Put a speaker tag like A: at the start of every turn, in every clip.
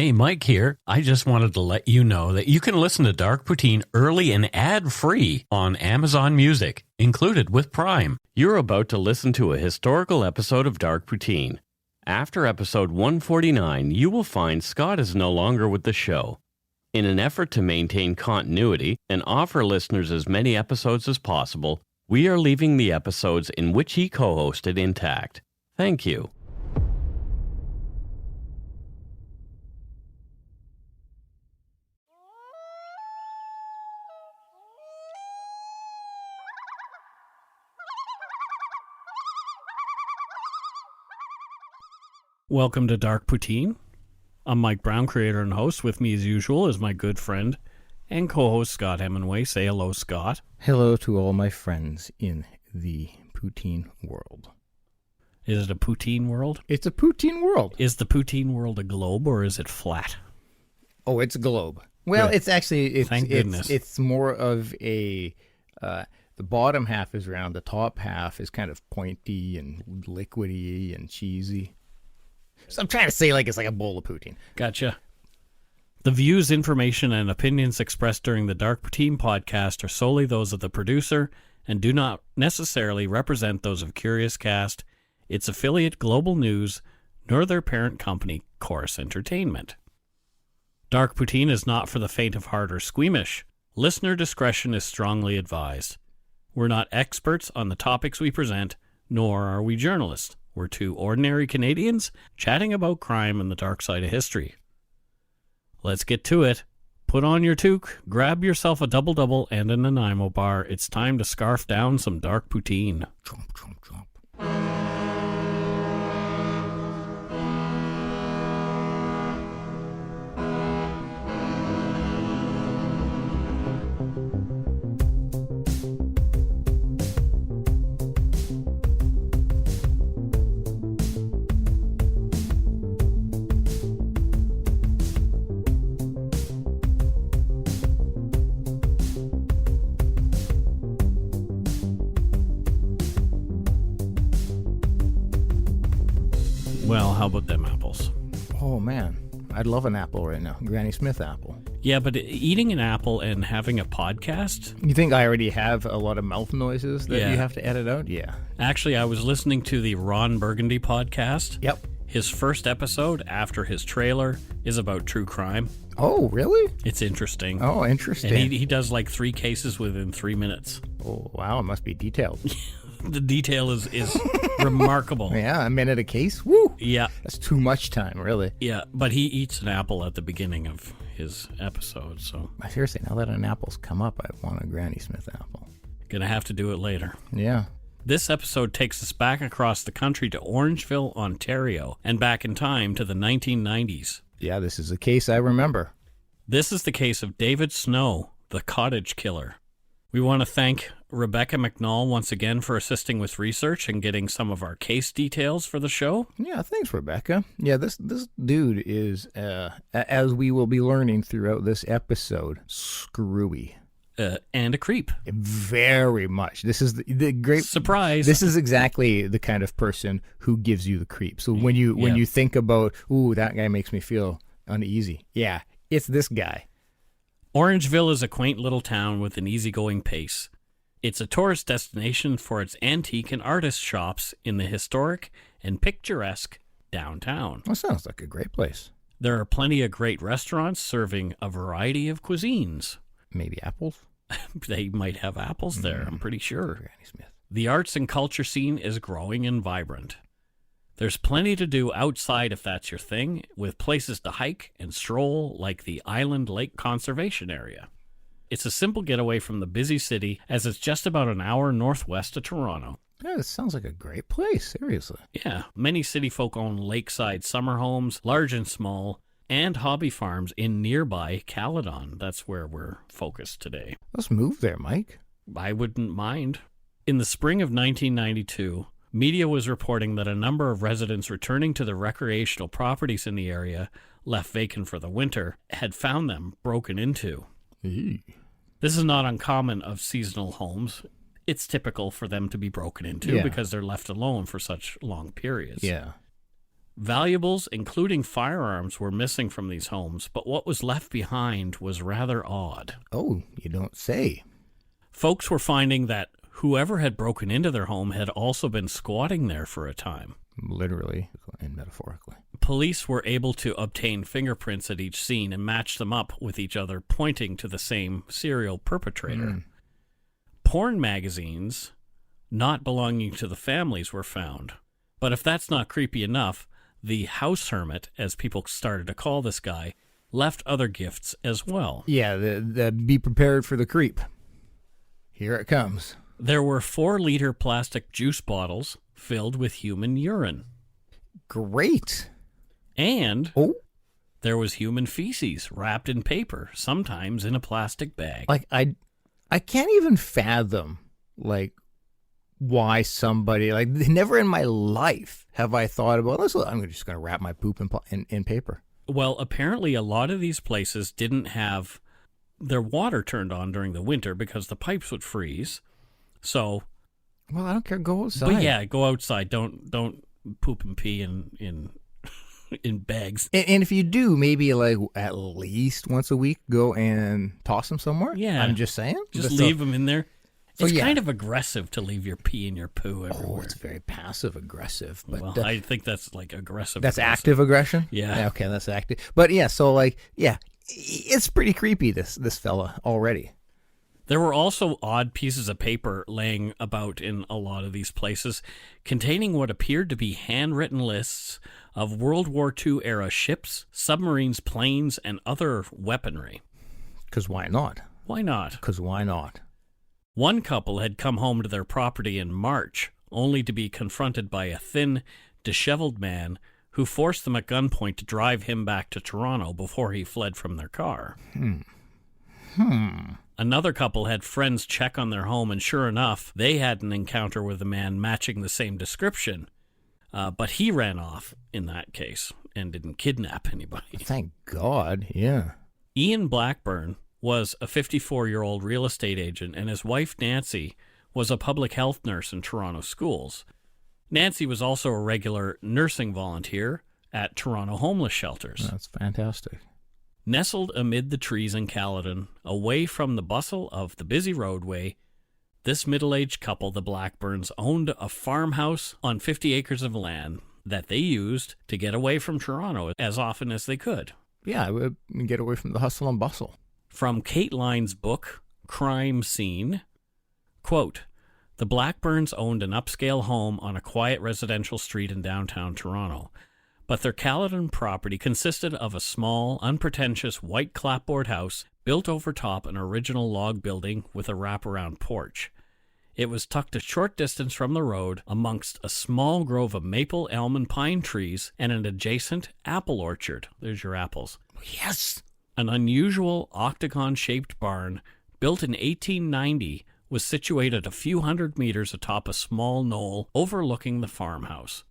A: Hey, Mike here. I just wanted to let you know that you can listen to Dark Poutine early and ad-free on Amazon Music, included with Prime.
B: You're about to listen to a historical episode of Dark Poutine. After episode 149, you will find Scott is no longer with the show. In an effort to maintain continuity and offer listeners as many episodes as possible, we are leaving the episodes in which he co-hosted intact. Thank you.
C: Welcome to Dark Poutine. I'm Mike Brown, creator and host. With me, as usual, is my good friend and co-host Scott Hemingway. Say hello, Scott.
D: Hello to all my friends in the poutine world.
C: Is it a poutine world?
D: It's a poutine world.
C: Is the poutine world a globe or is it flat?
D: Oh, it's a globe. Well,
C: Good.
D: It's actually,
C: Thank goodness.
D: It's more of a, the bottom half is round, the top half is kind of pointy and liquidy and cheesy. So I'm trying to say like it's like a bowl of poutine.
C: Gotcha. The views, information, and opinions expressed during the Dark Poutine podcast are solely those of the producer and do not necessarily represent those of Curious Cast, its affiliate Global News, nor their parent company, Chorus Entertainment. Dark Poutine is not for the faint of heart or squeamish. Listener discretion is strongly advised. We're not experts on the topics we present, nor are we journalists. We're two ordinary Canadians chatting about crime and the dark side of history. Let's get to it. Put on your toque, grab yourself a double-double and a Nanaimo bar. It's time to scarf down some dark poutine.
D: Chomp, chomp, chomp.
C: Well, how about them apples?
D: Oh, man. I'd love an apple right now. Granny Smith apple.
C: Yeah, but eating an apple and having a podcast?
D: You think I already have a lot of mouth noises that
C: Yeah.
D: you have to edit out? Yeah.
C: Actually, I was listening to the Ron Burgundy podcast.
D: Yep.
C: His first episode after his trailer is about true crime.
D: Oh, really?
C: It's interesting.
D: Oh, interesting.
C: And he does like 3 cases within 3 minutes.
D: Oh, wow. It must be detailed.
C: The detail is remarkable.
D: Yeah, a minute a case? Woo!
C: Yeah,
D: That's too much time, really.
C: yeah. But he eats an apple at the beginning of his episode, so
D: Seriously, now that an apple's come up, I want a Granny Smith apple.
C: gonna have to do it later.
D: Yeah.
C: This episode takes us back across the country to Orangeville, Ontario, and back in time to the 1990s.
D: Yeah, this is a case I remember.
C: This is the case of David Snow, the Cottage killer. We want to thank Rebecca McNall once again for assisting with research and getting some of our case details for the show.
D: Yeah, thanks, Rebecca. Yeah, this dude is, as we will be learning throughout this episode, screwy.
C: And a creep.
D: Very much. This is the great
C: Surprise.
D: This is exactly the kind of person who gives you the creep. So when you think about, ooh, that guy makes me feel uneasy. Yeah, it's this guy.
C: Orangeville is a quaint little town with an easygoing pace. It's a tourist destination for its antique and artist shops in the historic and picturesque downtown.
D: That sounds like a great place.
C: There are plenty of great restaurants serving a variety of cuisines.
D: Maybe apples?
C: They might have apples there, I'm pretty sure.
D: Granny Smith.
C: The arts and culture scene is growing and vibrant. There's plenty to do outside if that's your thing, with places to hike and stroll like the Island Lake Conservation Area. It's a simple getaway from the busy city, as it's just about an hour northwest of Toronto.
D: Yeah, this sounds like a great place, seriously.
C: Yeah, many city folk own lakeside summer homes, large and small, and hobby farms in nearby Caledon. That's where we're focused today.
D: Let's move there, Mike.
C: I wouldn't mind. In the spring of 1992, media was reporting that a number of residents returning to the recreational properties in the area, left vacant for the winter, had found them broken into. This is not uncommon of seasonal homes. It's typical for them to be broken into because they're left alone for such long periods.
D: Yeah.
C: Valuables, including firearms, were missing from these homes, but what was left behind was rather odd.
D: Oh, you don't say.
C: Folks were finding that whoever had broken into their home had also been squatting there for a time.
D: Literally and metaphorically.
C: Police were able to obtain fingerprints at each scene and match them up with each other, pointing to the same serial perpetrator. Porn magazines not belonging to the families were found. But if that's not creepy enough, the house hermit, as people started to call this guy, left other gifts as well.
D: Yeah, the be prepared for the creep. Here it comes.
C: There were 4-liter plastic juice bottles filled with human urine.
D: Great.
C: And there was human feces wrapped in paper, sometimes in a plastic bag.
D: Like, I can't even fathom, like, why somebody, like, never in my life have I thought about, I'm just going to wrap my poop in paper.
C: Well, apparently a lot of these places didn't have their water turned on during the winter because the pipes would freeze. So,
D: well, I don't care. Go outside.
C: But yeah, go outside. Don't poop and pee in bags.
D: And if you do, maybe like at least once a week, go and toss them somewhere.
C: Yeah,
D: I'm just saying.
C: Just leave them in there. It's
D: yeah.
C: kind of aggressive to leave your pee and your poo everywhere.
D: Oh, it's very passive aggressive. But
C: well, I think that's like aggressive.
D: That's active aggression.
C: Yeah.
D: Okay, that's active. But yeah, so like, yeah, it's pretty creepy. This fella already.
C: There were also odd pieces of paper laying about in a lot of these places, containing what appeared to be handwritten lists of World War II era ships, submarines, planes, and other weaponry.
D: Because why not?
C: Why not?
D: Because why not?
C: One couple had come home to their property in March, only to be confronted by a thin, disheveled man who forced them at gunpoint to drive him back to Toronto before he fled from their car. Another couple had friends check on their home, and sure enough, they had an encounter with a man matching the same description. But he ran off in that case and didn't kidnap anybody.
D: Thank God, yeah.
C: Ian Blackburn was a 54-year-old real estate agent, and his wife, Nancy, was a public health nurse in Toronto schools. Nancy was also a regular nursing volunteer at Toronto homeless shelters.
D: That's fantastic.
C: Nestled amid the trees in Caledon, away from the bustle of the busy roadway, this middle-aged couple, the Blackburns, owned a farmhouse on 50 acres of land that they used to get away from Toronto as often as they could.
D: Yeah, get away from the hustle and bustle.
C: From Kate Lyne's book, Crime Scene, quote, "The Blackburns owned an upscale home on a quiet residential street in downtown Toronto, but their Caledon property consisted of a small, unpretentious white clapboard house built over top an original log building with a wraparound porch. It was tucked a short distance from the road amongst a small grove of maple, elm, and pine trees and an adjacent apple orchard." There's your apples.
D: Yes!
C: An unusual octagon-shaped barn built in 1890 was situated a few hundred meters atop a small knoll overlooking the farmhouse.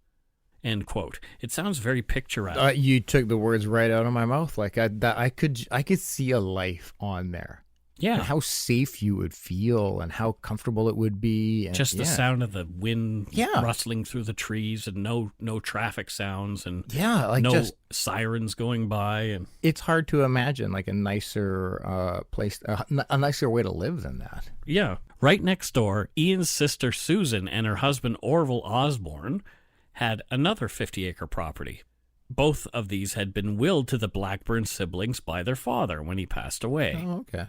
C: End quote. It sounds very picturesque.
D: You took the words right out of my mouth. Like I could see a life on there.
C: Yeah.
D: And how safe you would feel and how comfortable it would be. And,
C: just the sound of the wind
D: Yeah.
C: rustling through the trees and no traffic sounds and
D: yeah, like
C: no
D: just
C: sirens going by. And
D: it's hard to imagine like a nicer place, a nicer way to live than that.
C: yeah. Right next door, Ian's sister Susan and her husband Orville Osborne had another 50-acre property. Both of these had been willed to the Blackburn siblings by their father when he passed away.
D: Oh, okay.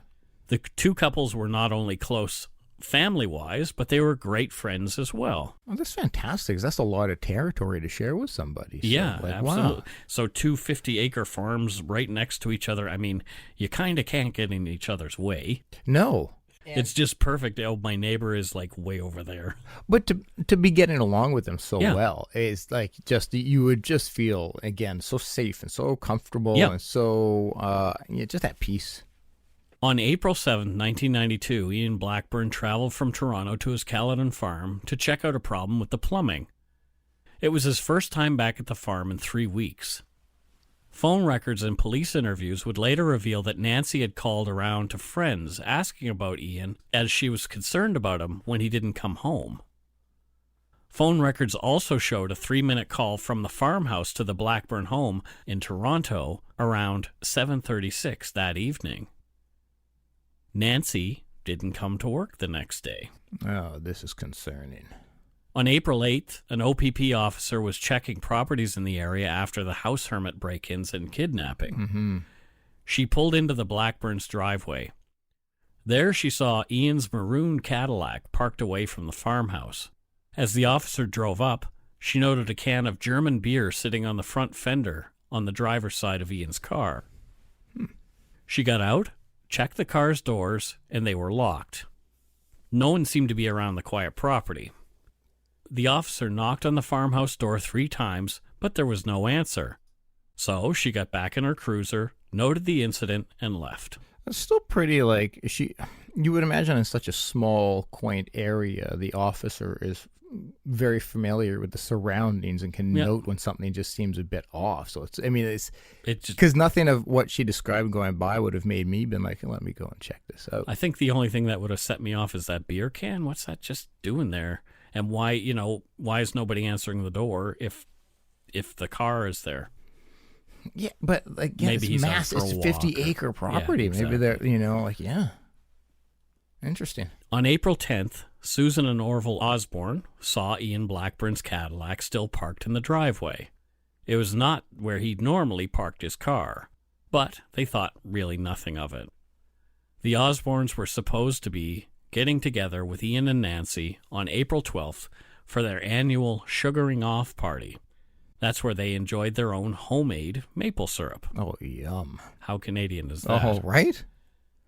C: The two couples were not only close family-wise, but they were great friends as well.
D: Well, that's fantastic. 'Cause that's a lot of territory to share with somebody. So,
C: Yeah,
D: like,
C: absolutely.
D: Wow.
C: So 2 50-acre farms right next to each other. I mean, you kind of can't get in each other's way.
D: No.
C: It's just perfect. Oh, my neighbor is like way over there.
D: But to be getting along with them so
C: Yeah.
D: well is like just you would just feel again so safe and so comfortable
C: Yeah.
D: and so just at peace.
C: On April 7, 1992, Ian Blackburn traveled from Toronto to his Caledon farm to check out a problem with the plumbing. It was his first time back at the farm in 3 weeks. Phone records and police interviews would later reveal that Nancy had called around to friends asking about Ian as she was concerned about him when he didn't come home. Phone records also showed a 3-minute call from the farmhouse to the Blackburn home in Toronto around 7:36 that evening. Nancy didn't come to work the next day.
D: Oh, this is concerning.
C: On April 8th, an OPP officer was checking properties in the area after the house hermit break-ins and kidnapping.
D: Mm-hmm.
C: She pulled into the Blackburns' driveway. There she saw Ian's maroon Cadillac parked away from the farmhouse. As the officer drove up, she noted a can of German beer sitting on the front fender on the driver's side of Ian's car. She got out, checked the car's doors, and they were locked. No one seemed to be around the quiet property. The officer knocked on the farmhouse door 3 times, but there was no answer. So she got back in her cruiser, noted the incident, and left.
D: It's still pretty, you would imagine in such a small, quaint area, the officer is very familiar with the surroundings and can note when something just seems a bit off. So it's because nothing of what she described going by would have made me been like, let me go and check this out.
C: I think the only thing that would have set me off is that beer can. What's that just doing there? And why is nobody answering the door if the car is there?
D: Yeah, but again,
C: maybe
D: it's massive. It's 50-acre property.
C: Yeah, exactly.
D: Maybe they're, Interesting.
C: On April 10th, Susan and Orville Osborne saw Ian Blackburn's Cadillac still parked in the driveway. It was not where he'd normally parked his car, but they thought really nothing of it. The Osbornes were supposed to be getting together with Ian and Nancy on April 12th for their annual sugaring off party. That's where they enjoyed their own homemade maple syrup.
D: Oh, yum.
C: How Canadian is that?
D: Oh, right?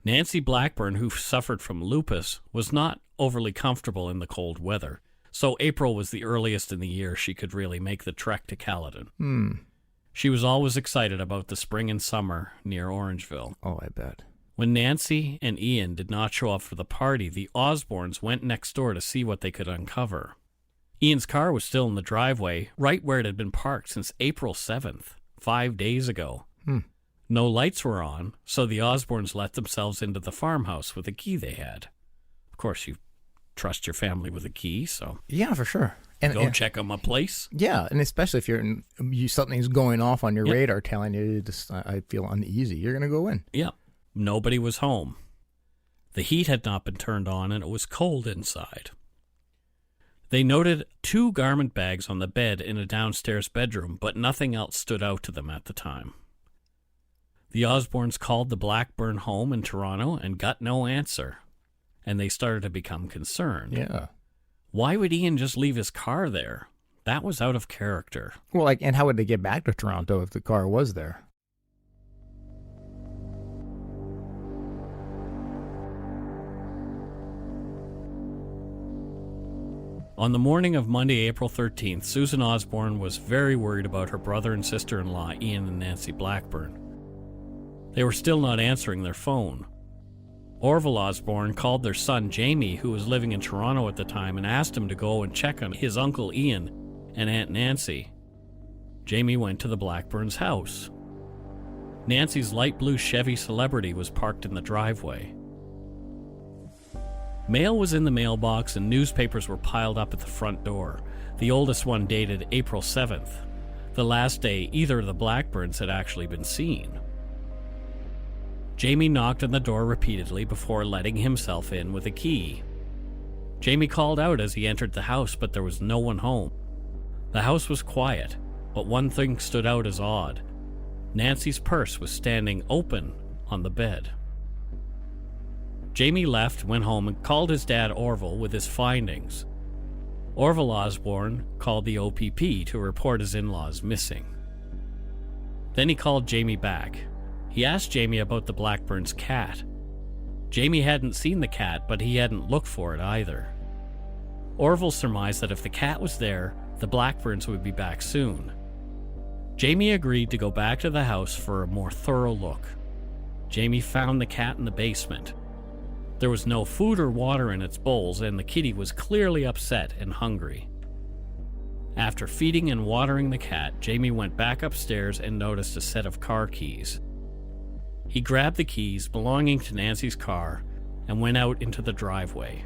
C: Nancy Blackburn, who suffered from lupus, was not overly comfortable in the cold weather, so April was the earliest in the year she could really make the trek to Caledon. She was always excited about the spring and summer near Orangeville.
D: Oh, I bet.
C: When Nancy and Ian did not show up for the party, the Osbornes went next door to see what they could uncover. Ian's car was still in the driveway, right where it had been parked since April 7th, 5 days ago. No lights were on, so the Osbornes let themselves into the farmhouse with a key they had. Of course, you trust your family with a key, so...
D: Yeah, for sure.
C: Go check on my place.
D: Yeah, and especially if something's going off on your radar telling you, I feel uneasy, you're going to go in.
C: Yeah. Nobody was home. The heat had not been turned on, and it was cold inside. They noted 2 garment bags on the bed in a downstairs bedroom, but nothing else stood out to them at the time. The Osbornes called the Blackburn home in Toronto and got no answer, and they started to become concerned.
D: Yeah.
C: Why would Ian just leave his car there? That was out of character.
D: Well, and how would they get back to Toronto if the car was there?
C: On the morning of Monday, April 13th, Susan Osborne was very worried about her brother and sister-in-law, Ian and Nancy Blackburn. They were still not answering their phone. Orville Osborne called their son, Jamie, who was living in Toronto at the time, and asked him to go and check on his uncle Ian and Aunt Nancy. Jamie went to the Blackburns' house. Nancy's light blue Chevy Celebrity was parked in the driveway. Mail was in the mailbox and newspapers were piled up at the front door, the oldest one dated April 7th, the last day either of the Blackburns had actually been seen. Jamie knocked on the door repeatedly before letting himself in with a key. Jamie called out as he entered the house, but there was no one home. The house was quiet, but one thing stood out as odd. Nancy's purse was standing open on the bed. Jamie left, went home, and called his dad Orville with his findings. Orville Osborne called the OPP to report his in-laws missing. Then he called Jamie back. He asked Jamie about the Blackburn's cat. Jamie hadn't seen the cat, but he hadn't looked for it either. Orville surmised that if the cat was there, the Blackburns would be back soon. Jamie agreed to go back to the house for a more thorough look. Jamie found the cat in the basement. There was no food or water in its bowls, and the kitty was clearly upset and hungry. After feeding and watering the cat, Jamie went back upstairs and noticed a set of car keys. He grabbed the keys belonging to Nancy's car and went out into the driveway.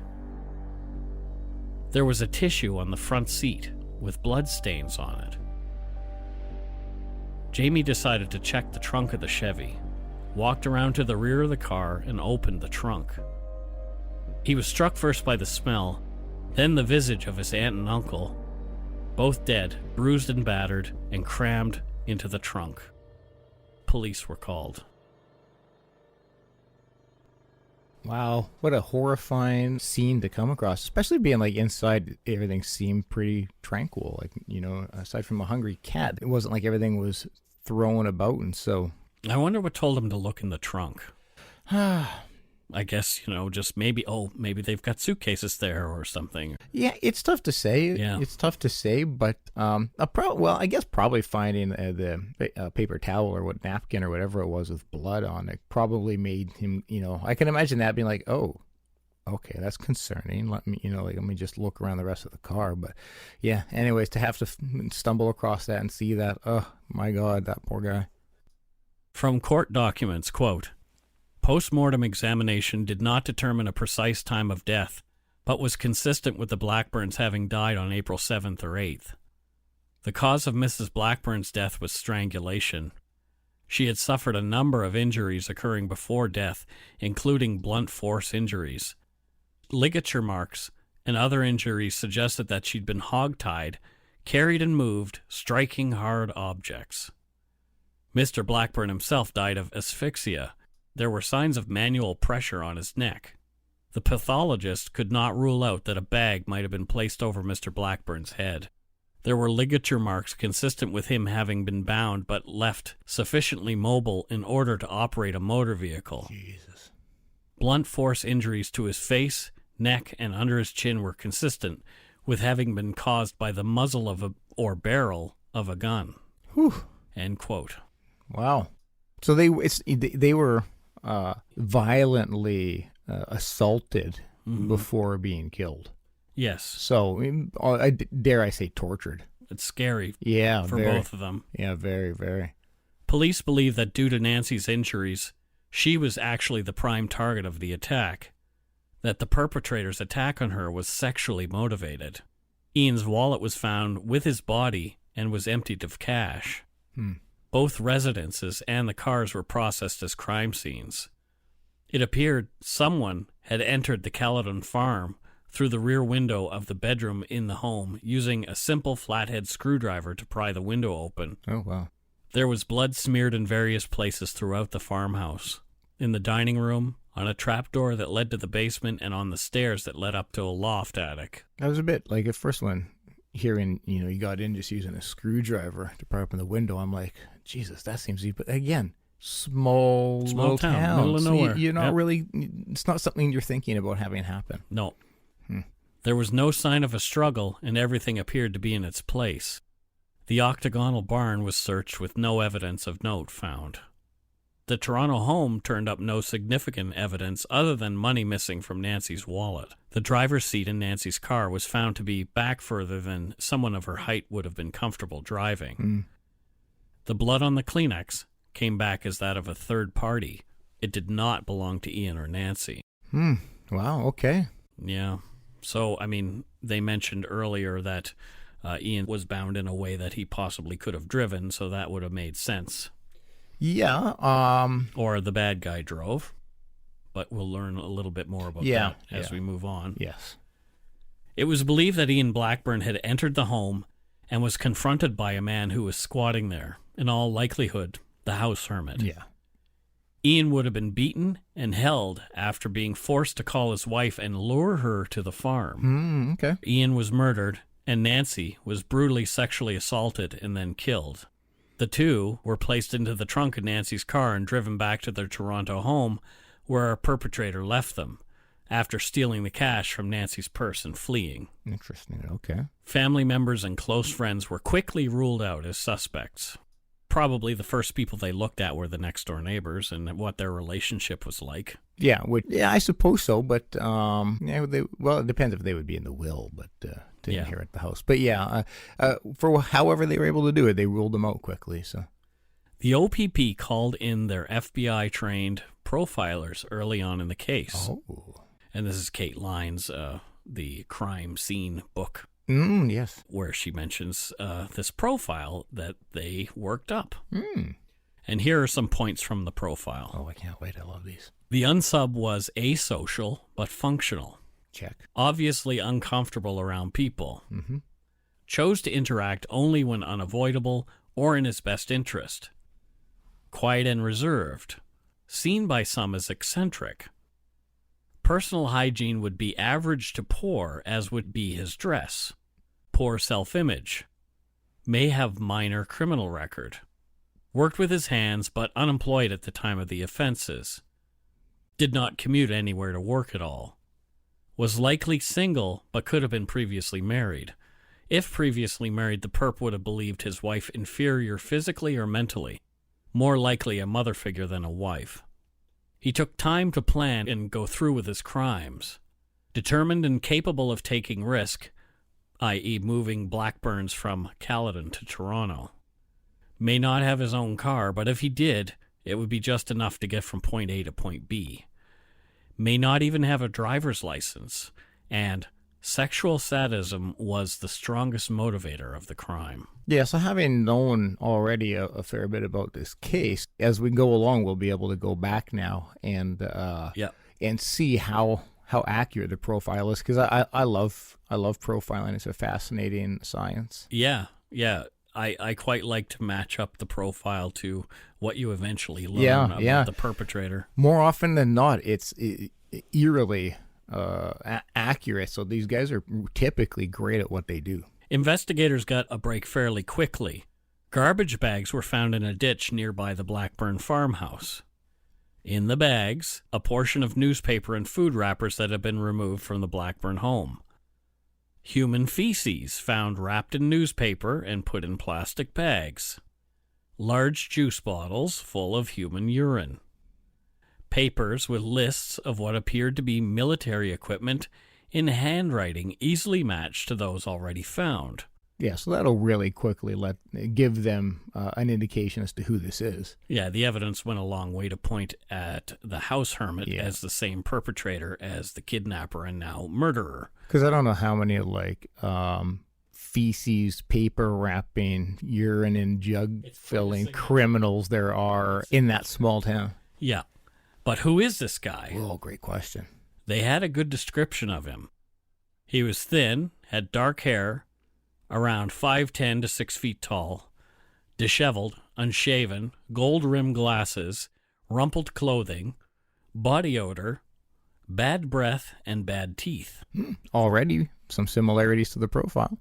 C: There was a tissue on the front seat with blood stains on it. Jamie decided to check the trunk of the Chevy, walked around to the rear of the car, and opened the trunk. He was struck first by the smell, then the visage of his aunt and uncle, both dead, bruised and battered, and crammed into the trunk. Police were called.
D: Wow, what a horrifying scene to come across, especially being like inside, everything seemed pretty tranquil. Like, you know, aside from a hungry cat, it wasn't like everything was thrown about. And so
C: I wonder what told him to look in the trunk. I guess, you know, just maybe they've got suitcases there or something.
D: Yeah, it's tough to say.
C: Yeah.
D: It's tough to say, but I guess probably finding the paper towel or napkin or whatever it was with blood on it probably made him, you know, I can imagine that being like, oh, okay, that's concerning. Let me just look around the rest of the car. But yeah, anyways, to have to stumble across that and see that, oh my God, that poor guy.
C: From court documents, quote, "Post-mortem examination did not determine a precise time of death, but was consistent with the Blackburns having died on April 7th or 8th. The cause of Mrs. Blackburn's death was strangulation. She had suffered a number of injuries occurring before death, including blunt force injuries. Ligature marks and other injuries suggested that she'd been hog-tied, carried and moved, striking hard objects. Mr. Blackburn himself died of asphyxia. There were signs of manual pressure on his neck. The pathologist could not rule out that a bag might have been placed over Mr. Blackburn's head. There were ligature marks consistent with him having been bound but left sufficiently mobile in order to operate a motor vehicle.
D: Jesus.
C: Blunt force injuries to his face, neck, and under his chin were consistent with having been caused by the muzzle or barrel of a gun."
D: Whew.
C: End quote.
D: Wow. So they were violently assaulted before being killed.
C: Yes.
D: So, dare I say, tortured.
C: It's scary
D: Yeah,
C: for both of them.
D: Yeah, very, very.
C: Police believe that due to Nancy's injuries, she was actually the prime target of the attack, that the perpetrator's attack on her was sexually motivated. Ian's wallet was found with his body and was emptied of cash. Both residences and the cars were processed as crime scenes. It appeared someone had entered the Caledon farm through the rear window of the bedroom in the home using a simple flathead screwdriver to pry the window open.
D: Oh, wow.
C: There was blood smeared in various places throughout the farmhouse. In the dining room, on a trapdoor that led to the basement, and on the stairs that led up to a loft attic.
D: That was a bit like at first when hearing, you know, you got in just using a screwdriver to pry open the window. I'm like, Jesus, that seems easy. But again, small little town.
C: Middle of nowhere.
D: You're not really, it's not something you're thinking about having happen.
C: No. There was no sign of a struggle, and everything appeared to be in its place. The octagonal barn was searched with no evidence of note found. The Toronto home turned up no significant evidence other than money missing from Nancy's wallet. The driver's seat in Nancy's car was found to be back further than someone of her height would have been comfortable driving. The blood on the Kleenex came back as that of a third party. It did not belong to Ian or Nancy.
D: Wow, okay.
C: Yeah. So, I mean, they mentioned earlier that Ian was bound in a way that he possibly could have driven, so that would have made sense.
D: Yeah.
C: Or the bad guy drove. But we'll learn a little bit more about that as we move on.
D: Yes.
C: It was believed that Ian Blackburn had entered the home and was confronted by a man who was squatting there, in all likelihood, the house hermit.
D: Yeah.
C: Ian would have been beaten and held after being forced to call his wife and lure her to the farm.
D: Okay.
C: Ian was murdered, and Nancy was brutally sexually assaulted and then killed. The two were placed into the trunk of Nancy's car and driven back to their Toronto home, where our perpetrator left them, after stealing the cash from Nancy's purse and fleeing.
D: Interesting. Okay.
C: Family members and close friends were quickly ruled out as suspects. Probably the first people they looked at were the next-door neighbors and what their relationship was like.
D: Yeah, I suppose so, but it depends if they would be in the will, but to inherit the house. But for however they were able to do it, they ruled them out quickly. So
C: the OPP called in their FBI-trained profilers early on in the case.
D: Oh.
C: And this is Kate Lyons the crime scene book.
D: Yes.
C: Where she mentions this profile that they worked up.
D: Mm.
C: And here are some points from the profile.
D: Oh, I can't wait. I love these.
C: The unsub was asocial but functional.
D: Check.
C: Obviously uncomfortable around people.
D: Mm-hmm.
C: Chose to interact only when unavoidable or in his best interest. Quiet and reserved. Seen by some as eccentric. Personal hygiene would be average to poor, as would be his dress. Poor self-image. May have minor criminal record. Worked with his hands, but unemployed at the time of the offenses. Did not commute anywhere to work at all. Was likely single, but could have been previously married. If previously married, the perp would have believed his wife inferior physically or mentally. More likely a mother figure than a wife. He took time to plan and go through with his crimes. Determined and capable of taking risk, i.e. moving Blackburns from Caledon to Toronto. May not have his own car, but if he did, it would be just enough to get from point A to point B. May not even have a driver's license, and sexual sadism was the strongest motivator of the crime.
D: Yeah, so having known already a fair bit about this case, as we go along, we'll be able to go back now and see how accurate the profile is, because I love profiling. It's a fascinating science.
C: Yeah. I quite like to match up the profile to what you eventually learn about the perpetrator.
D: More often than not, it's eerily accurate, so these guys are typically great at what they do.
C: Investigators got a break fairly quickly. Garbage bags were found in a ditch nearby the Blackburn farmhouse. In the bags, a portion of newspaper and food wrappers that had been removed from the Blackburn home. Human feces found wrapped in newspaper and put in plastic bags. Large juice bottles full of human urine. Papers with lists of what appeared to be military equipment in handwriting easily matched to those already found.
D: Yeah, so that'll really quickly give them an indication as to who this is.
C: Yeah, the evidence went a long way to point at the house hermit as the same perpetrator as the kidnapper and now murderer.
D: Because I don't know how many feces, paper wrapping, urine and jug filling criminals there are in that small town.
C: Yeah, but who is this guy?
D: Oh, great question.
C: They had a good description of him. He was thin, had dark hair, around 5'10" to 6 feet tall, disheveled, unshaven, gold-rimmed glasses, rumpled clothing, body odor, bad breath, and bad teeth.
D: Already some similarities to the profile.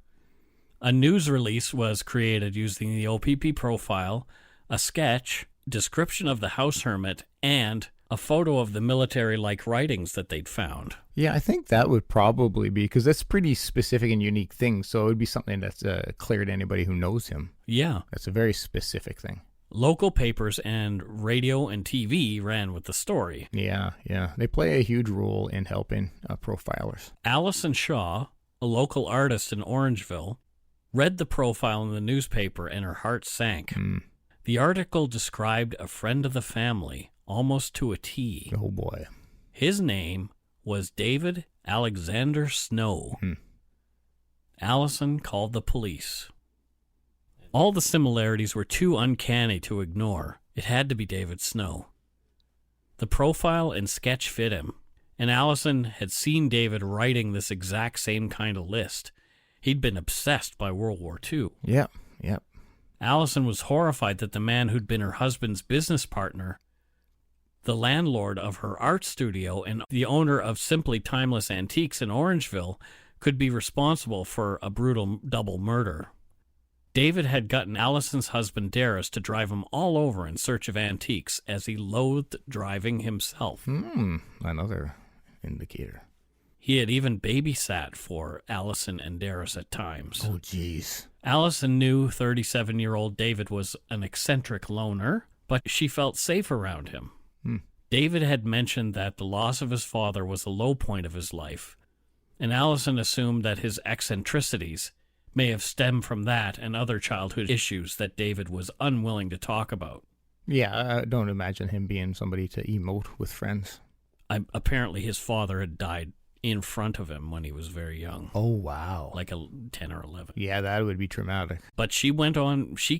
C: A news release was created using the OPP profile, a sketch, description of the house hermit, and a photo of the military-like writings that they'd found.
D: Yeah, I think that would probably be, because that's pretty specific and unique thing, so it would be something that's clear to anybody who knows him.
C: Yeah.
D: That's a very specific thing.
C: Local papers and radio and TV ran with the story.
D: Yeah. They play a huge role in helping profilers.
C: Alison Shaw, a local artist in Orangeville, read the profile in the newspaper and her heart sank. The article described a friend of the family, almost to a T.
D: Oh, boy.
C: His name was David Alexander Snow. Allison called the police. All the similarities were too uncanny to ignore. It had to be David Snow. The profile and sketch fit him, and Allison had seen David writing this exact same kind of list. He'd been obsessed by World War II.
D: Yep.
C: Allison was horrified that the man who'd been her husband's business partner, the landlord of her art studio and the owner of Simply Timeless Antiques in Orangeville, could be responsible for a brutal double murder. David had gotten Allison's husband Darris to drive him all over in search of antiques, as he loathed driving himself.
D: Another indicator.
C: He had even babysat for Allison and Darris at times.
D: Oh, jeez.
C: Allison knew 37-year-old David was an eccentric loner, but she felt safe around him. David had mentioned that the loss of his father was the low point of his life, and Allison assumed that his eccentricities may have stemmed from that and other childhood issues that David was unwilling to talk about.
D: Yeah, I don't imagine him being somebody to emote with friends.
C: Apparently his father had died in front of him when he was very young.
D: Oh, wow.
C: Like 10 or 11.
D: Yeah, that would be traumatic.
C: But she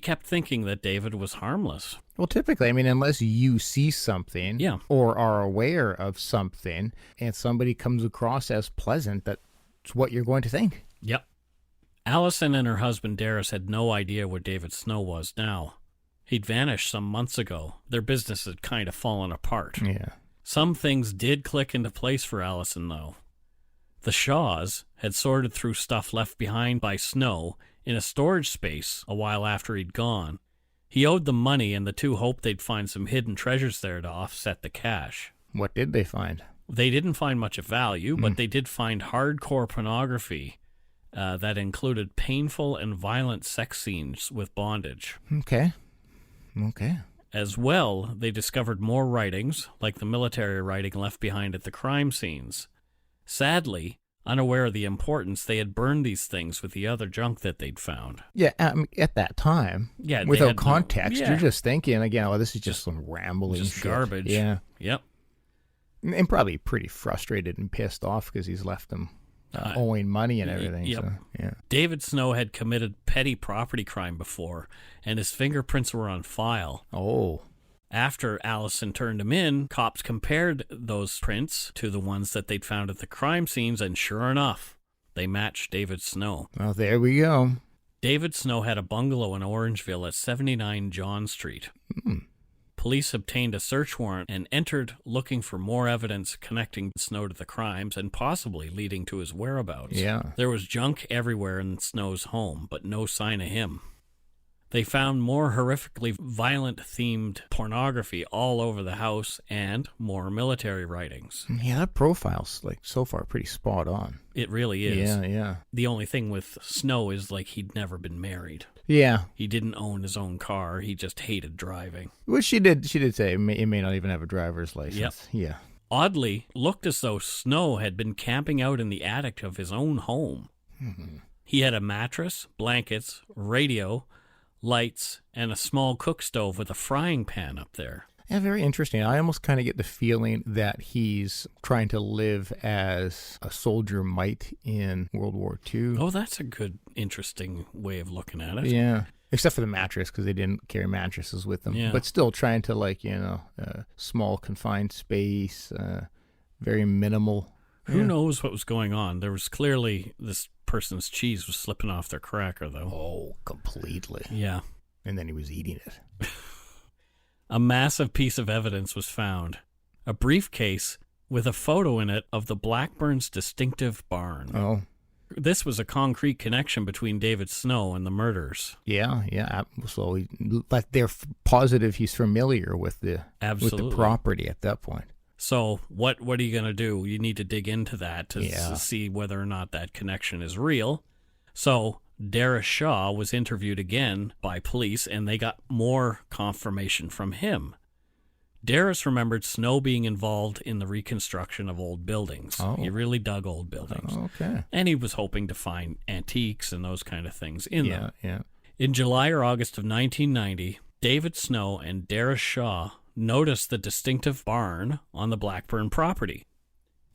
C: kept thinking that David was harmless.
D: Well, typically, I mean, unless you see something or are aware of something and somebody comes across as pleasant, that's what you're going to think.
C: Yep. Allison and her husband Darris had no idea where David Snow was now. He'd vanished some months ago. Their business had kind of fallen apart.
D: Yeah.
C: Some things did click into place for Allison, though. The Shaws had sorted through stuff left behind by Snow in a storage space a while after he'd gone. He owed them money, and the two hoped they'd find some hidden treasures there to offset the cash.
D: What did they find?
C: They didn't find much of value, but they did find hardcore pornography that included painful and violent sex scenes with bondage.
D: Okay.
C: As well, they discovered more writings, like the military writing left behind at the crime scenes. Sadly, unaware of the importance, they had burned these things with the other junk that they'd found.
D: Yeah, at that time, without context, you're just thinking, again, oh, this is just some rambling
C: just
D: shit.
C: Garbage.
D: Yeah.
C: Yep.
D: And probably pretty frustrated and pissed off because he's left them owing money and everything.
C: Yep.
D: So, yeah.
C: David Snow had committed petty property crime before, and his fingerprints were on file.
D: Oh.
C: After Allison turned him in, cops compared those prints to the ones that they'd found at the crime scenes, and sure enough, they matched David Snow.
D: Well, there we go.
C: David Snow had a bungalow in Orangeville at 79 John Street. Police obtained a search warrant and entered looking for more evidence connecting Snow to the crimes and possibly leading to his whereabouts.
D: Yeah.
C: There was junk everywhere in Snow's home, but no sign of him. They found more horrifically violent-themed pornography all over the house and more military writings.
D: Yeah, that profile's, like, so far pretty spot on.
C: It really is.
D: Yeah.
C: The only thing with Snow is, like, he'd never been married.
D: Yeah.
C: He didn't own his own car. He just hated driving.
D: Which she did say it may not even have a driver's license.
C: Yep.
D: Yeah.
C: Oddly, looked as though Snow had been camping out in the attic of his own home. He had a mattress, blankets, radio, lights, and a small cook stove with a frying pan up there.
D: Yeah, very interesting. I almost kind of get the feeling that he's trying to live as a soldier might in World War II.
C: Oh, that's a good, interesting way of looking at it.
D: Yeah. Except for the mattress, because they didn't carry mattresses with them.
C: Yeah.
D: But still trying to, like, small confined space, very minimal.
C: Who knows what was going on? There was clearly this person's cheese was slipping off their cracker, though.
D: Oh, completely.
C: Yeah.
D: And then he was eating it.
C: A massive piece of evidence was found. A briefcase with a photo in it of the Blackburns' distinctive barn.
D: Oh.
C: This was a concrete connection between David Snow and the murders.
D: Yeah. So but they're positive he's familiar with the property at that point.
C: So what are you going to do? You need to dig into that to see whether or not that connection is real. So Darris Shaw was interviewed again by police, and they got more confirmation from him. Darris remembered Snow being involved in the reconstruction of old buildings.
D: Oh.
C: He really dug old buildings.
D: Oh, okay.
C: And he was hoping to find antiques and those kind of things in them.
D: Yeah.
C: In July or August of 1990, David Snow and Darris Shaw noticed the distinctive barn on the Blackburn property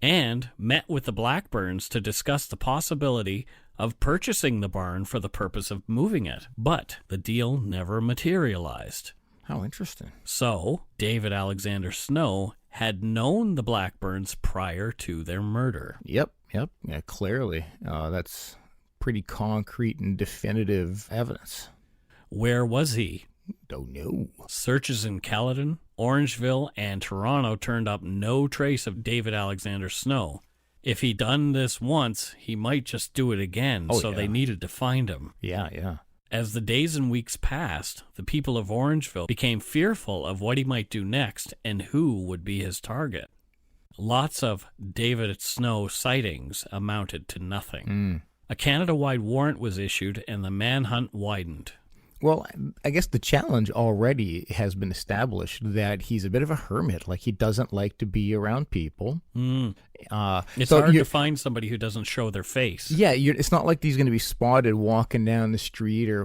C: and met with the Blackburns to discuss the possibility of purchasing the barn for the purpose of moving it. But the deal never materialized.
D: How interesting.
C: So, David Alexander Snow had known the Blackburns prior to their murder.
D: Yep. Yeah, clearly. That's pretty concrete and definitive evidence.
C: Where was he?
D: Don't know.
C: Searches in Caledon, Orangeville, and Toronto turned up no trace of David Alexander Snow. If he'd done this once, he might just do it again, they needed to find him.
D: Yeah.
C: As the days and weeks passed, the people of Orangeville became fearful of what he might do next and who would be his target. Lots of David Snow sightings amounted to nothing. A Canada-wide warrant was issued and the manhunt widened.
D: Well, I guess the challenge already has been established that he's a bit of a hermit. Like, he doesn't like to be around people.
C: It's hard to find somebody who doesn't show their face.
D: Yeah, it's not like he's going to be spotted walking down the street or,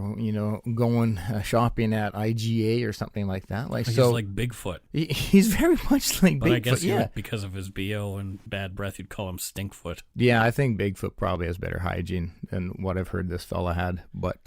D: going shopping at IGA or something like that.
C: He's like Bigfoot.
D: He's very much like Bigfoot.
C: But I guess because of his BO and bad breath, you'd call him Stinkfoot.
D: Yeah, I think Bigfoot probably has better hygiene than what I've heard this fella had. But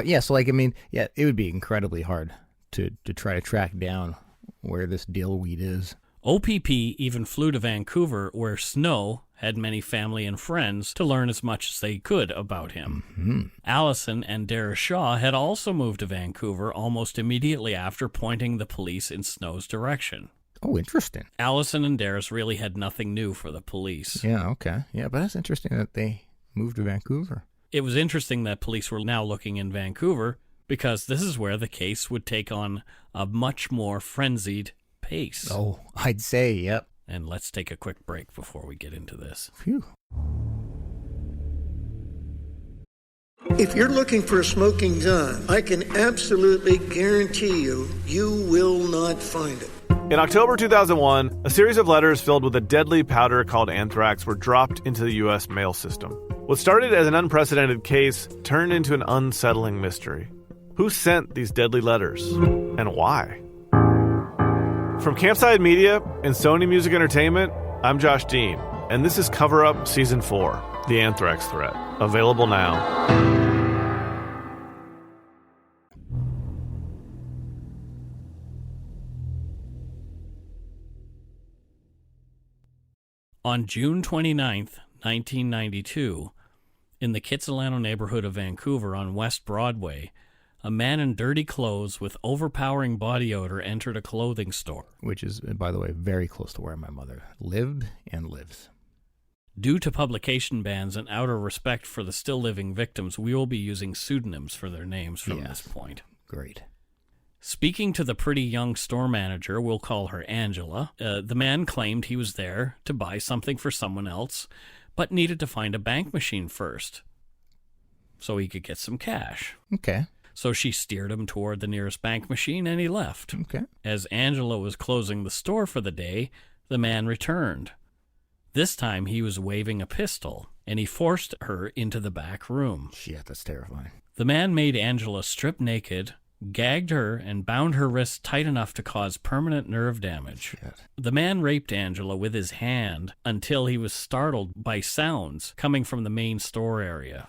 D: yeah, so it would be incredibly hard to try to track down where this dillweed is.
C: OPP even flew to Vancouver, where Snow had many family and friends, to learn as much as they could about him.
D: Mm-hmm.
C: Allison and Dara Shaw had also moved to Vancouver almost immediately after pointing the police in Snow's direction.
D: Oh, interesting.
C: Allison and Dara really had nothing new for the police.
D: Yeah, okay. Yeah, but that's interesting that they moved to Vancouver.
C: It was interesting that police were now looking in Vancouver, because this is where the case would take on a much more frenzied pace.
D: Oh, I'd say, yep.
C: And let's take a quick break before we get into this.
D: Phew.
E: If you're looking for a smoking gun, I can absolutely guarantee you will not find it.
F: In October 2001, a series of letters filled with a deadly powder called anthrax were dropped into the U.S. mail system. What started as an unprecedented case turned into an unsettling mystery. Who sent these deadly letters, and why? From Campside Media and Sony Music Entertainment, I'm Josh Dean, and this is Cover Up Season 4, The Anthrax Threat, available now.
C: On June 29th, 1992, in the Kitsilano neighborhood of Vancouver on West Broadway, a man in dirty clothes with overpowering body odor entered a clothing store.
D: Which is, by the way, very close to where my mother lived and lives.
C: Due to publication bans and out of respect for the still living victims, we will be using pseudonyms for their names from this point.
D: Great.
C: Speaking to the pretty young store manager, we'll call her Angela, the man claimed he was there to buy something for someone else, but needed to find a bank machine first so he could get some cash.
D: Okay.
C: So she steered him toward the nearest bank machine, and he left.
D: Okay.
C: As Angela was closing the store for the day, the man returned. This time he was waving a pistol, and he forced her into the back room.
D: Shit, that's terrifying.
C: The man made Angela strip naked, gagged her, and bound her wrists tight enough to cause permanent nerve damage.
D: Shit.
C: The man raped Angela with his hand until he was startled by sounds coming from the main store area.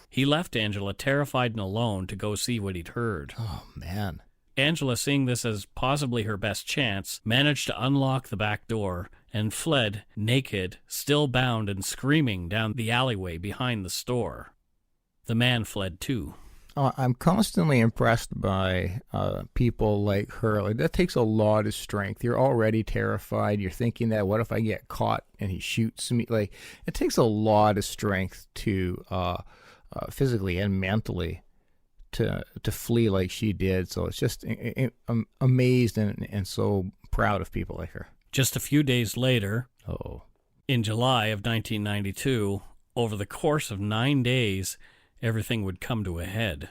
C: He left Angela terrified and alone to go see what he'd heard.
D: Oh, man.
C: Angela, seeing this as possibly her best chance, managed to unlock the back door and fled, naked, still bound and screaming, down the alleyway behind the store. The man fled too.
D: I'm constantly impressed by people like her. Like, that takes a lot of strength. You're already terrified. You're thinking that, what if I get caught and he shoots me? Like, it takes a lot of strength to physically and mentally to flee like she did. So it's just, I'm amazed and so proud of people like her.
C: Just a few days later, in July of 1992, over the course of 9 days, everything would come to a head.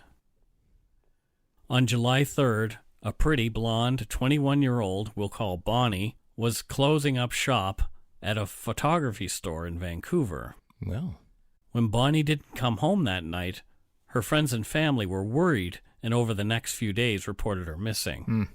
C: On July 3rd, a pretty blonde 21-year-old, we'll call Bonnie, was closing up shop at a photography store in Vancouver.
D: Well,
C: when Bonnie didn't come home that night, her friends and family were worried and over the next few days reported her missing.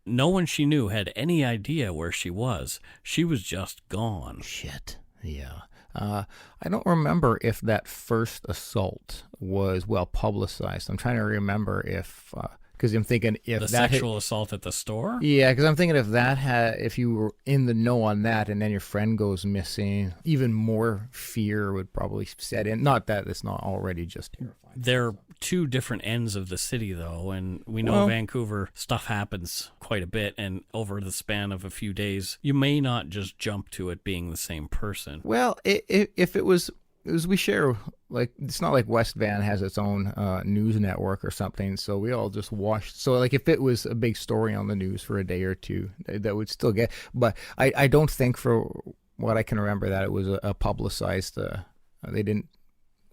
C: No one she knew had any idea where she was. She was just gone.
D: Shit. Yeah. I don't remember if that first assault was well publicized. I'm trying to remember if, because I'm thinking if
C: the
D: that
C: sexual assault at the store.
D: Yeah, because I'm thinking if you were in the know on that, and then your friend goes missing, even more fear would probably set in. Not that it's not already just terrifying.
C: They're two different ends of the city, though, and we know Vancouver stuff happens quite a bit, and over the span of a few days, you may not just jump to it being the same person.
D: Well, if it was we share, like, it's not like West Van has its own news network or something, so we all just watched. So, like, if it was a big story on the news for a day or two, that would still get. But I don't think, for what I can remember, that it was a publicized. They didn't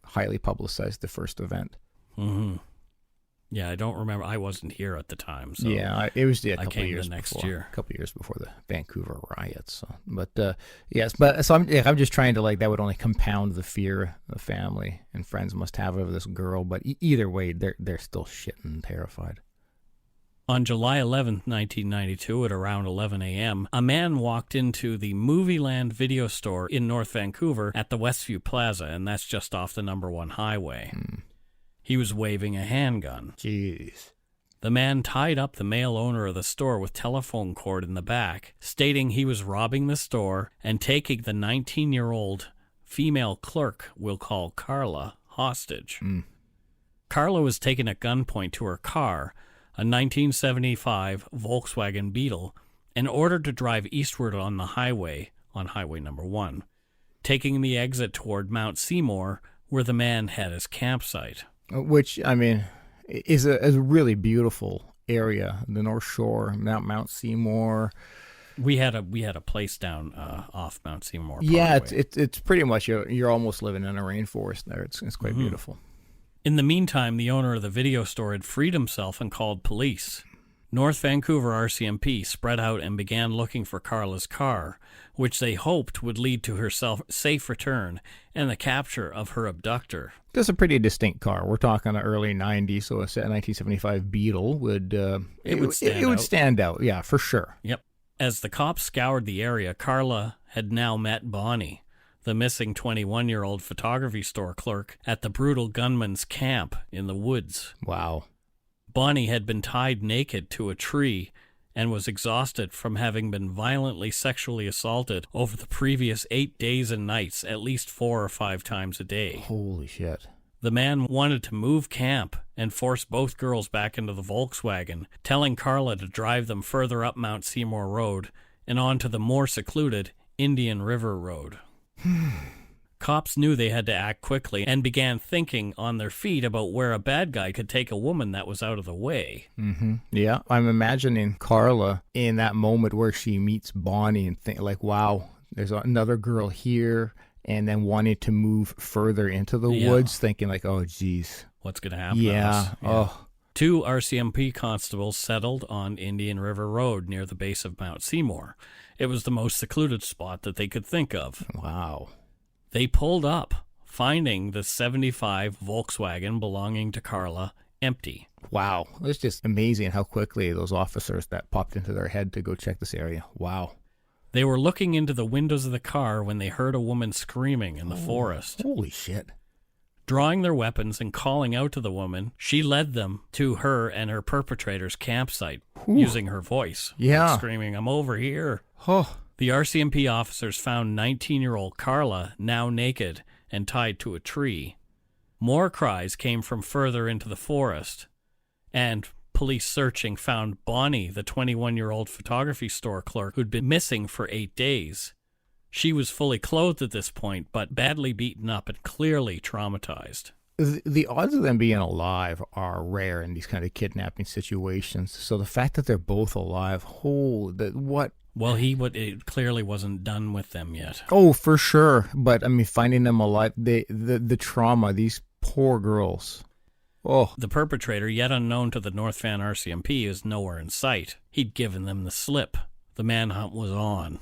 D: highly publicize the first event.
C: Mm-hmm. Yeah, I don't remember. I wasn't here at the time. So
D: yeah, it was a couple
C: came
D: of years
C: the next
D: before,
C: year.
D: a couple of years before the Vancouver riots. So, but yes, but so I'm just trying to that would only compound the fear the family and friends must have of this girl. But either way, they're still shitting terrified.
C: On July 11th, 1992, at around 11 a.m., a man walked into the Movieland video store in North Vancouver at the Westview Plaza, and that's just off the number 1 highway. He was waving a handgun.
D: Jeez.
C: The man tied up the male owner of the store with telephone cord in the back, stating he was robbing the store and taking the 19-year-old female clerk, we'll call Carla, hostage. Carla was taken at gunpoint to her car, a 1975 Volkswagen Beetle, and ordered to drive eastward on the highway, on highway number 1, taking the exit toward Mount Seymour, where the man had his campsite.
D: Which, I mean, is a really beautiful area. The North Shore, Mount Seymour.
C: We had a place down off Mount Seymour Parkway.
D: Yeah, it's pretty much you're almost living in a rainforest there. It's quite beautiful.
C: In the meantime, the owner of the video store had freed himself and called police. North Vancouver RCMP spread out and began looking for Carla's car, which they hoped would lead to her safe return and the capture of her abductor.
D: That's a pretty distinct car. We're talking the early 90s, so a 1975 Beetle would stand out. Yeah, for sure.
C: Yep. As the cops scoured the area, Carla had now met Bonnie, the missing 21-year-old photography store clerk at the brutal gunman's camp in the woods.
D: Wow.
C: Bonnie had been tied naked to a tree and was exhausted from having been violently sexually assaulted over the previous 8 days and nights, at least 4 or 5 times a day.
D: Holy shit.
C: The man wanted to move camp and force both girls back into the Volkswagen, telling Carla to drive them further up Mount Seymour Road and onto the more secluded Indian River Road. Cops knew they had to act quickly and began thinking on their feet about where a bad guy could take a woman that was out of the way.
D: Mm-hmm. Yeah, I'm imagining Carla in that moment where she meets Bonnie and think wow, there's another girl here, and then wanting to move further into the woods, thinking oh, geez.
C: What's going to happen?
D: Yeah. Oh.
C: 2 RCMP constables settled on Indian River Road near the base of Mount Seymour. It was the most secluded spot that they could think of.
D: Wow.
C: They pulled up, finding the 75 Volkswagen belonging to Carla empty.
D: Wow. It's just amazing how quickly those officers that popped into their head to go check this area. Wow.
C: They were looking into the windows of the car when they heard a woman screaming in the forest.
D: Holy shit.
C: Drawing their weapons and calling out to the woman, she led them to her and her perpetrator's campsite, using her voice.
D: Yeah.
C: Screaming, "I'm over here."
D: Oh.
C: The RCMP officers found 19-year-old Carla now naked and tied to a tree. More cries came from further into the forest, and police searching found Bonnie, the 21-year-old photography store clerk who'd been missing for 8 days. She was fully clothed at this point, but badly beaten up and clearly traumatized.
D: The odds of them being alive are rare in these kind of kidnapping situations. So the fact that they're both alive, what?
C: Well, it clearly wasn't done with them yet.
D: Oh, for sure. But, I mean, finding them alive, the trauma, these poor girls. Oh.
C: The perpetrator, yet unknown to the North Van RCMP, is nowhere in sight. He'd given them the slip. The manhunt was on.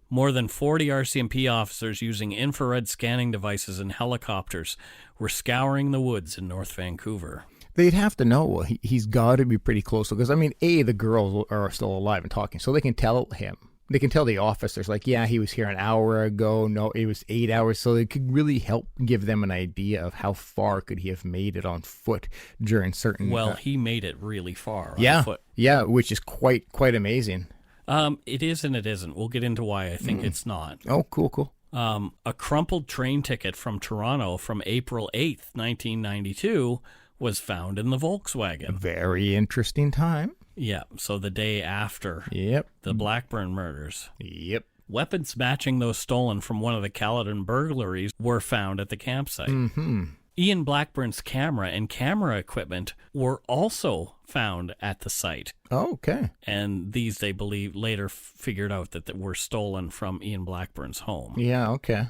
C: More than 40 RCMP officers using infrared scanning devices and helicopters were scouring the woods in North Vancouver.
D: They'd have to know. He's got to be pretty close. Because, I mean, the girls are still alive and talking. So they can tell him. They can tell the officers, yeah, he was here an hour ago. No, it was 8 hours. So it could really help give them an idea of how far could he have made it on foot during certain...
C: Well, he made it really far
D: on
C: foot.
D: Yeah, which is quite amazing.
C: It is and it isn't. We'll get into why I think it's not.
D: Oh, cool.
C: A crumpled train ticket from Toronto from April 8th, 1992 was found in the Volkswagen.
D: A very interesting time.
C: Yeah, so the day after the Blackburn murders.
D: Yep.
C: Weapons matching those stolen from one of the Caledon burglaries were found at the campsite.
D: Mm-hmm.
C: Ian Blackburn's camera and camera equipment were also found at the site.
D: Oh, okay.
C: And these, they believe, later figured out that were stolen from Ian Blackburn's home.
D: Yeah, okay.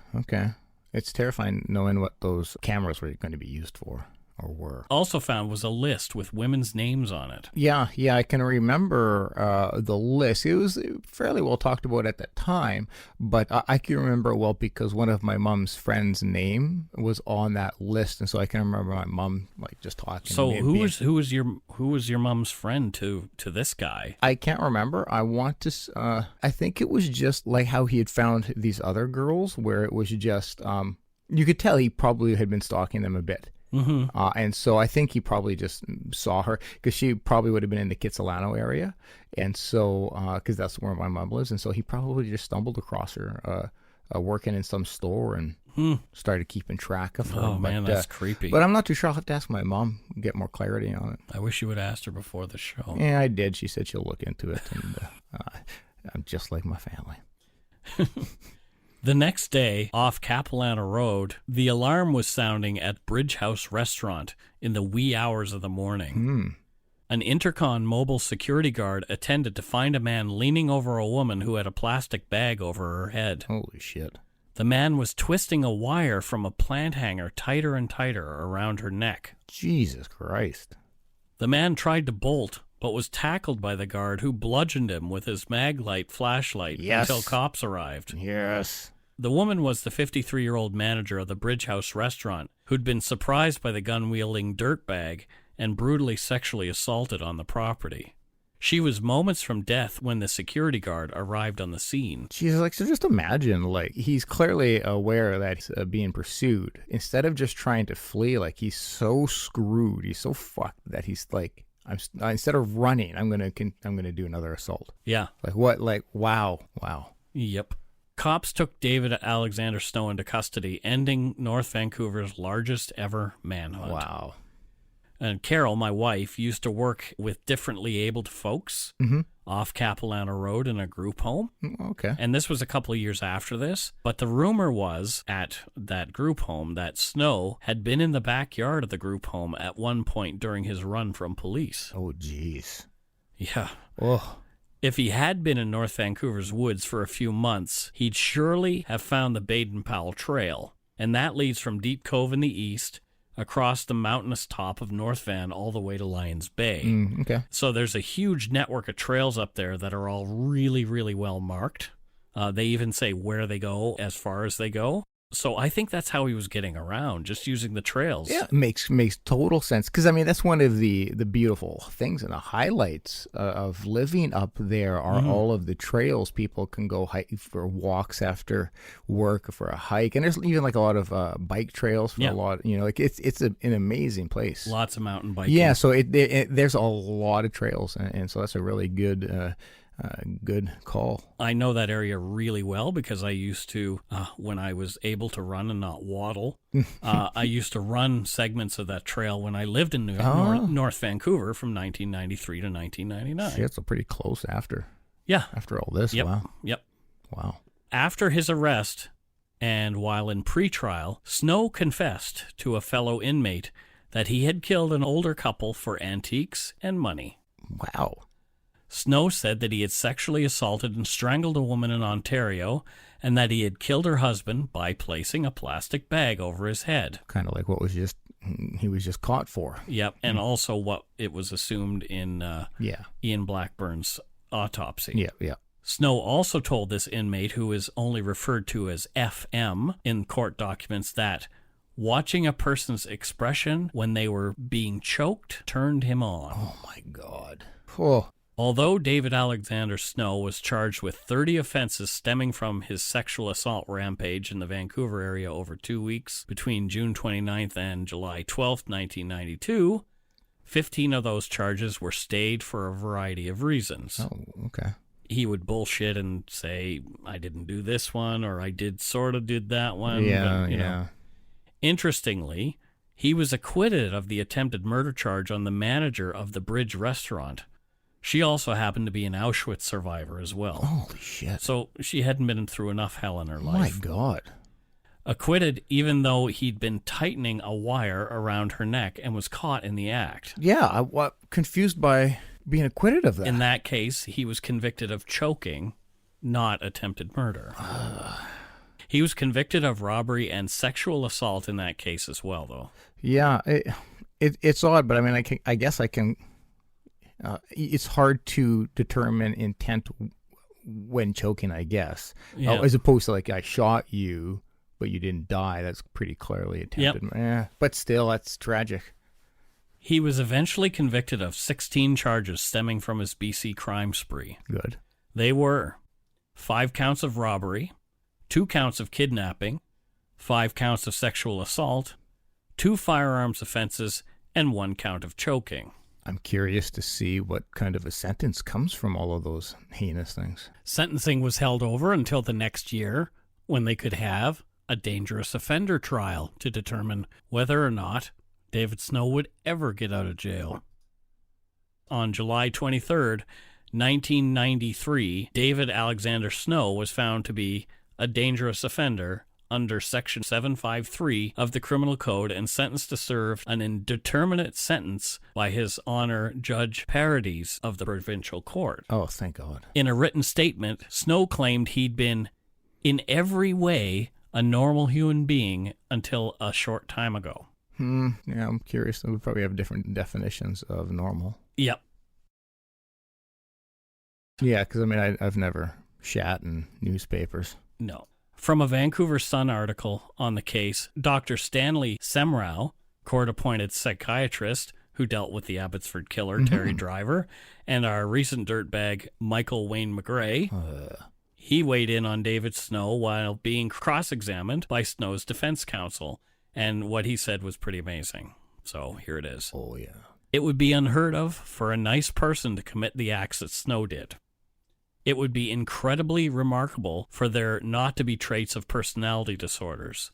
D: It's terrifying knowing what those cameras were going to be used for. or were.
C: Also found was a list with women's names on it.
D: Yeah, I can remember the list. It was fairly well talked about at that time, but I can remember it well because one of my mom's friends' name was on that list, and so I can remember my mom like just talking.
C: So
D: to me
C: who was your mom's friend to this guy?
D: I can't remember. I think it was just like how he had found these other girls, where it was just you could tell he probably had been stalking them a bit.
C: Mm-hmm.
D: And so I think he probably just saw her because she probably would have been in the Kitsilano area. And so, because that's where my mom lives. And so he probably just stumbled across her working in some store and started keeping track of her.
C: Oh, man, that's creepy.
D: But I'm not too sure. I'll have to ask my mom, get more clarity on it.
C: I wish you would have asked her before the show.
D: Yeah, I did. She said she'll look into it. And I'm just like my family.
C: The next day, off Capilano Road, the alarm was sounding at Bridge House Restaurant in the wee hours of the morning. An intercon mobile security guard attended to find a man leaning over a woman who had a plastic bag over her head.
D: Holy shit.
C: The man was twisting a wire from a plant hanger tighter and tighter around her neck.
D: Jesus Christ.
C: The man tried to bolt, but was tackled by the guard, who bludgeoned him with his Maglite flashlight until cops arrived.
D: Yes.
C: The woman was the 53-year-old manager of the Bridge House restaurant, who'd been surprised by the gun-wielding dirtbag and brutally sexually assaulted on the property. She was moments from death when the security guard arrived on the scene.
D: She's like, so just imagine, like, he's clearly aware that he's being pursued. Instead of just trying to flee, like, he's so screwed, he's so fucked that he's like, instead of running, I'm gonna do another assault.
C: Yeah.
D: Like what? Like wow.
C: Yep. Cops took David Alexander Snow into custody, ending North Vancouver's largest ever manhunt.
D: Wow.
C: And Carol, my wife, used to work with differently abled folks off Capilano Road in a group home.
D: Okay.
C: And this was a couple of years after this. But the rumor was at that group home that Snow had been in the backyard of the group home at one point during his run from police.
D: Oh, jeez.
C: Yeah.
D: Oh.
C: If he had been in North Vancouver's woods for a few months, he'd surely have found the Baden-Powell Trail. And that leads from Deep Cove in the east across the mountainous top of North Van all the way to Lions Bay.
D: Okay.
C: So there's a huge network of trails up there that are all really, really well marked. They even say where they go as far as they go. So I think that's how he was getting around, just using the trails.
D: Yeah, makes total sense. Because, I mean, that's one of the beautiful things and the highlights of living up there are all of the trails people can go hike for walks after work, for a hike. And there's even like a lot of bike trails for a lot, like it's an amazing place.
C: Lots of mountain biking.
D: Yeah, so there's a lot of trails. And so that's a really good call.
C: I know that area really well because I used to, when I was able to run and not waddle, I used to run segments of that trail when I lived in North Vancouver from 1993 to 1999.
D: Shit, so pretty close after.
C: Yeah.
D: After all this,
C: Yep.
D: wow.
C: Yep.
D: Wow.
C: After his arrest, and while in pretrial, Snow confessed to a fellow inmate that he had killed an older couple for antiques and money.
D: Wow.
C: Snow said that he had sexually assaulted and strangled a woman in Ontario and that he had killed her husband by placing a plastic bag over his head.
D: Kind of like what he was just caught for.
C: Yep, and also what it was assumed in Ian Blackburn's autopsy.
D: Yeah.
C: Snow also told this inmate, who is only referred to as FM in court documents, that watching a person's expression when they were being choked turned him on.
D: Oh, my God. Oh.
C: Although David Alexander Snow was charged with 30 offenses stemming from his sexual assault rampage in the Vancouver area over 2 weeks between June 29th and July 12th, 1992, 15 of those charges were stayed for a variety of reasons.
D: Oh, okay.
C: He would bullshit and say, I didn't do this one, or I sort of did that one.
D: Yeah,
C: but, you know. Interestingly, he was acquitted of the attempted murder charge on the manager of the Bridge restaurant. She also happened to be an Auschwitz survivor as well.
D: Holy shit.
C: So she hadn't been through enough hell in her life.
D: My God.
C: Acquitted even though he'd been tightening a wire around her neck and was caught in the act.
D: Yeah, I'm confused by being acquitted of that.
C: In that case, he was convicted of choking, not attempted murder. He was convicted of robbery and sexual assault in that case as well, though.
D: Yeah, It's odd, but I mean, I guess I can. It's hard to determine intent when choking, I guess, as opposed to like I shot you, but you didn't die. That's pretty clearly attempted. Yeah, but still, that's tragic.
C: He was eventually convicted of 16 charges stemming from his BC crime spree.
D: Good.
C: They were 5 counts of robbery, 2 counts of kidnapping, 5 counts of sexual assault, 2 firearms offenses, and 1 count of choking.
D: I'm curious to see what kind of a sentence comes from all of those heinous things.
C: Sentencing was held over until the next year, when they could have a dangerous offender trial to determine whether or not David Snow would ever get out of jail. On July 23rd, 1993, David Alexander Snow was found to be a dangerous offender under Section 753 of the Criminal Code and sentenced to serve an indeterminate sentence by His Honor Judge Paradis of the Provincial Court.
D: Oh, thank God.
C: In a written statement, Snow claimed he'd been, in every way, a normal human being until a short time ago.
D: Yeah, I'm curious. We probably have different definitions of normal.
C: Yep.
D: Yeah, because I mean, I've never shat in newspapers.
C: No. From a Vancouver Sun article on the case, Dr. Stanley Semrau, court-appointed psychiatrist who dealt with the Abbotsford killer, Terry Driver, and our recent dirtbag, Michael Wayne McGray, he weighed in on David Snow while being cross-examined by Snow's defense counsel, and what he said was pretty amazing. So here it is.
D: Oh, yeah.
C: It would be unheard of for a nice person to commit the acts that Snow did. It would be incredibly remarkable for there not to be traits of personality disorders.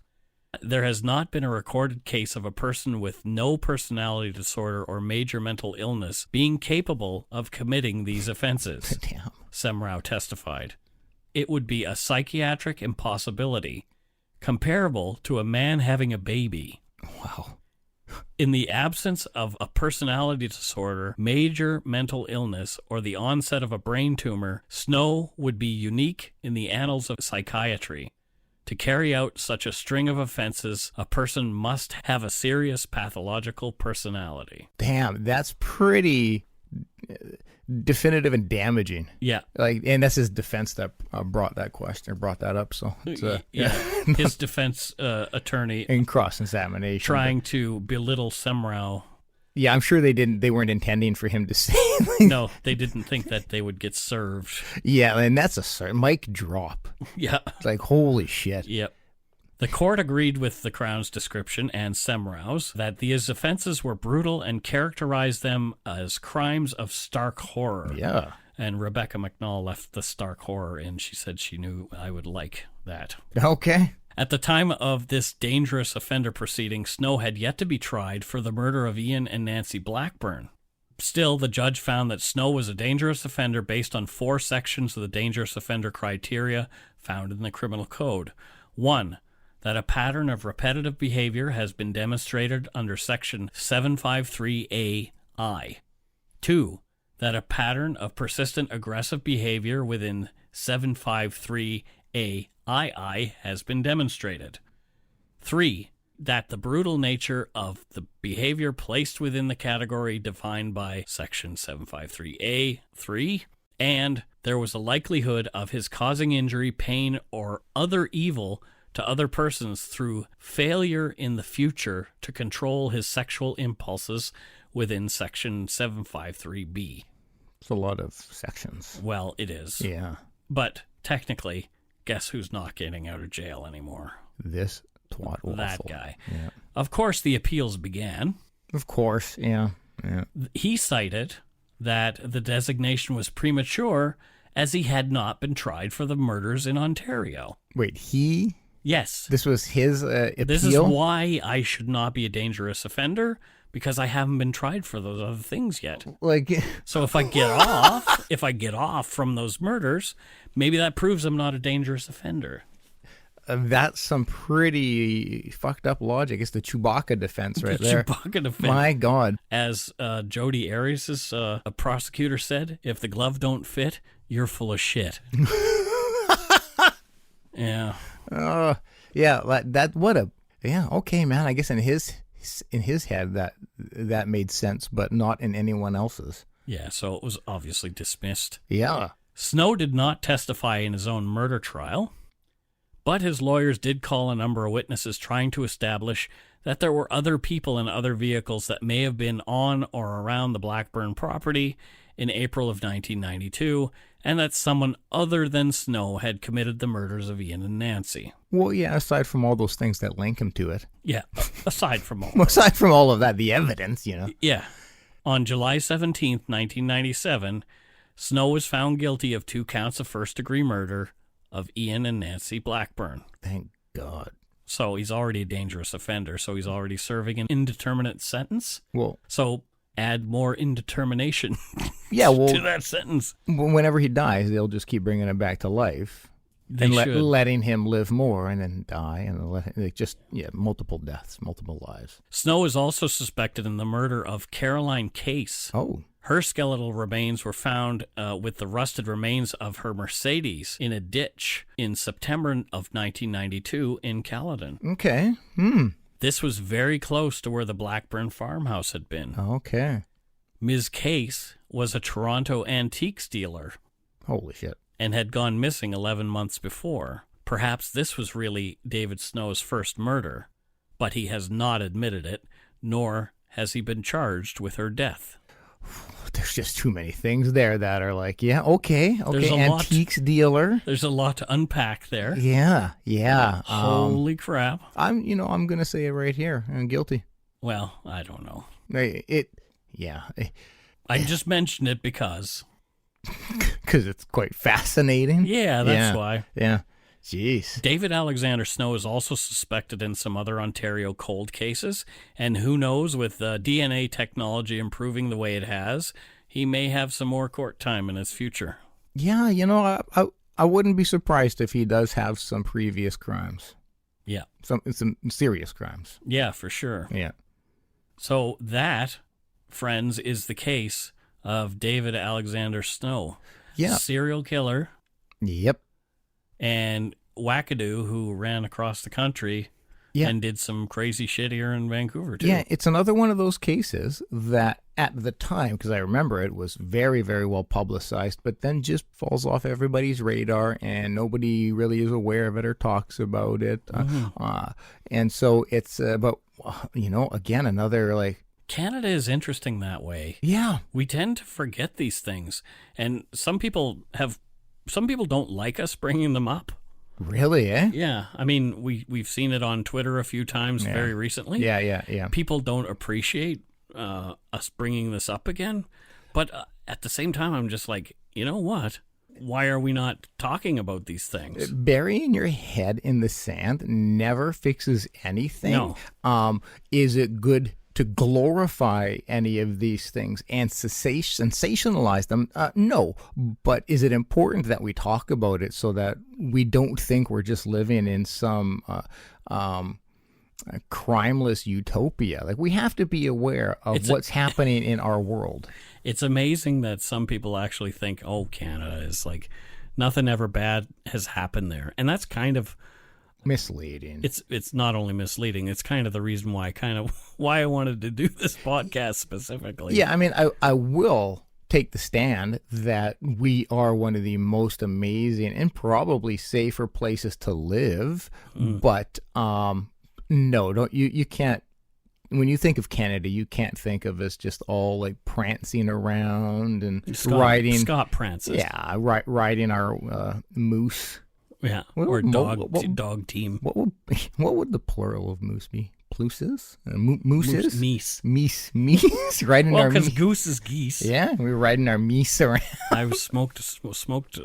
C: There has not been a recorded case of a person with no personality disorder or major mental illness being capable of committing these offenses,
D: Damn.
C: Semrau testified. It would be a psychiatric impossibility, comparable to a man having a baby.
D: Wow.
C: In the absence of a personality disorder, major mental illness, or the onset of a brain tumor, Snow would be unique in the annals of psychiatry. To carry out such a string of offenses, a person must have a serious pathological personality.
D: Damn, that's pretty definitive and damaging.
C: Yeah.
D: And that's his defense that brought that question, or brought that up. So it's,
C: his defense attorney
D: in cross-examination,
C: trying to belittle Semrau.
D: Yeah, I'm sure they weren't intending for him to say.
C: No, they didn't think that they would get served.
D: Yeah, and that's a mic drop.
C: Yeah.
D: It's like, holy shit.
C: Yep. The court agreed with the Crown's description and Semrau's that these offenses were brutal and characterized them as crimes of stark horror.
D: Yeah.
C: And Rebecca McNall left the stark horror in. She said she knew I would like that.
D: Okay.
C: At the time of this dangerous offender proceeding, Snow had yet to be tried for the murder of Ian and Nancy Blackburn. Still, the judge found that Snow was a dangerous offender based on 4 sections of the dangerous offender criteria found in the Criminal Code. 1. That a pattern of repetitive behavior has been demonstrated under Section 753A(I). 2. That a pattern of persistent aggressive behavior within 753A(II) has been demonstrated. 3. That the brutal nature of the behavior placed within the category defined by Section 753A(3), and there was a likelihood of his causing injury, pain, or other evil to other persons through failure in the future to control his sexual impulses within Section 753B.
D: It's a lot of sections.
C: Well, it is.
D: Yeah.
C: But technically, guess who's not getting out of jail anymore?
D: This twat waffle.
C: That guy.
D: Yeah.
C: Of course, the appeals began.
D: Of course, yeah.
C: He cited that the designation was premature as he had not been tried for the murders in Ontario.
D: Wait, he...
C: Yes.
D: This was his appeal?
C: This is why I should not be a dangerous offender, because I haven't been tried for those other things yet. So if I get off from those murders, maybe that proves I'm not a dangerous offender.
D: That's some pretty fucked up logic. It's the Chewbacca defense right there.
C: Chewbacca defense.
D: My God.
C: As Jody Arias' a prosecutor said, if the glove don't fit, you're full of shit. Yeah.
D: Yeah, okay, man. I guess in his in his head that made sense, but not in anyone else's.
C: Yeah, so it was obviously dismissed.
D: Yeah.
C: Snow did not testify in his own murder trial, but his lawyers did call a number of witnesses trying to establish that there were other people in other vehicles that may have been on or around the Blackburn property in April of 1992, and that someone other than Snow had committed the murders of Ian and Nancy.
D: Well, yeah, aside from all those things that link him to it.
C: Yeah, aside from all
D: aside from all of that, the evidence,
C: Yeah. On July 17th, 1997, Snow was found guilty of 2 counts of first-degree murder of Ian and Nancy Blackburn.
D: Thank God.
C: So he's already a dangerous offender, so he's already serving an indeterminate sentence.
D: Well,
C: so add more indetermination to that sentence.
D: Whenever he dies, they'll just keep bringing him back to life. Letting him live more and then die, and multiple deaths, multiple lives.
C: Snow is also suspected in the murder of Caroline Case.
D: Oh.
C: Her skeletal remains were found with the rusted remains of her Mercedes in a ditch in September of 1992 in Caledon.
D: Okay.
C: This was very close to where the Blackburn farmhouse had been.
D: Okay.
C: Ms. Case was a Toronto antiques dealer.
D: Holy shit.
C: And had gone missing 11 months before. Perhaps this was really David Snow's first murder, but he has not admitted it, nor has he been charged with her death.
D: There's just too many things there that are like, yeah, okay, antiques dealer.
C: There's a lot to unpack there.
D: Yeah.
C: Holy crap.
D: I'm going to say it right here. I'm guilty.
C: Well, I don't know.
D: I
C: just mentioned it because
D: it's quite fascinating.
C: Yeah, that's why.
D: Yeah. Jeez.
C: David Alexander Snow is also suspected in some other Ontario cold cases, and who knows, with DNA technology improving the way it has, he may have some more court time in his future.
D: Yeah, I wouldn't be surprised if he does have some previous crimes.
C: Yeah.
D: Some serious crimes.
C: Yeah, for sure.
D: Yeah.
C: So that, friends, is the case of David Alexander Snow.
D: Yeah.
C: Serial killer.
D: Yep.
C: And wackadoo who ran across the country and did some crazy shit here in Vancouver, too.
D: Yeah, it's another one of those cases that at the time, because I remember it was very, very well publicized, but then just falls off everybody's radar and nobody really is aware of it or talks about it. And so it's, again, another like...
C: Canada is interesting that way.
D: Yeah.
C: We tend to forget these things. And some people don't like us bringing them up.
D: Really, eh?
C: Yeah. I mean, we've seen it on Twitter a few times very recently.
D: Yeah.
C: People don't appreciate us bringing this up again. But at the same time, I'm just like, you know what? Why are we not talking about these things?
D: Burying your head in the sand never fixes anything.
C: No.
D: Is it good to glorify any of these things and sensationalize them? No. But is it important that we talk about it so that we don't think we're just living in some crimeless utopia? Like, we have to be aware of what's happening in our world.
C: It's amazing that some people actually think, oh, Canada is like, nothing ever bad has happened there. And that's kind of
D: misleading.
C: It's not only misleading, it's kind of the reason why I wanted to do this podcast specifically.
D: Yeah, I mean, I will take the stand that we are one of the most amazing and probably safer places to live. But no, you can't. When you think of Canada, you can't think of us just all like prancing around and riding.
C: Scott prances.
D: Yeah, riding our moose.
C: Yeah, or dog team.
D: What would the plural of moose be? Plooses? Mooses? Meese. Riding our
C: because goose is geese.
D: Yeah, we were riding our meese around.
C: I smoked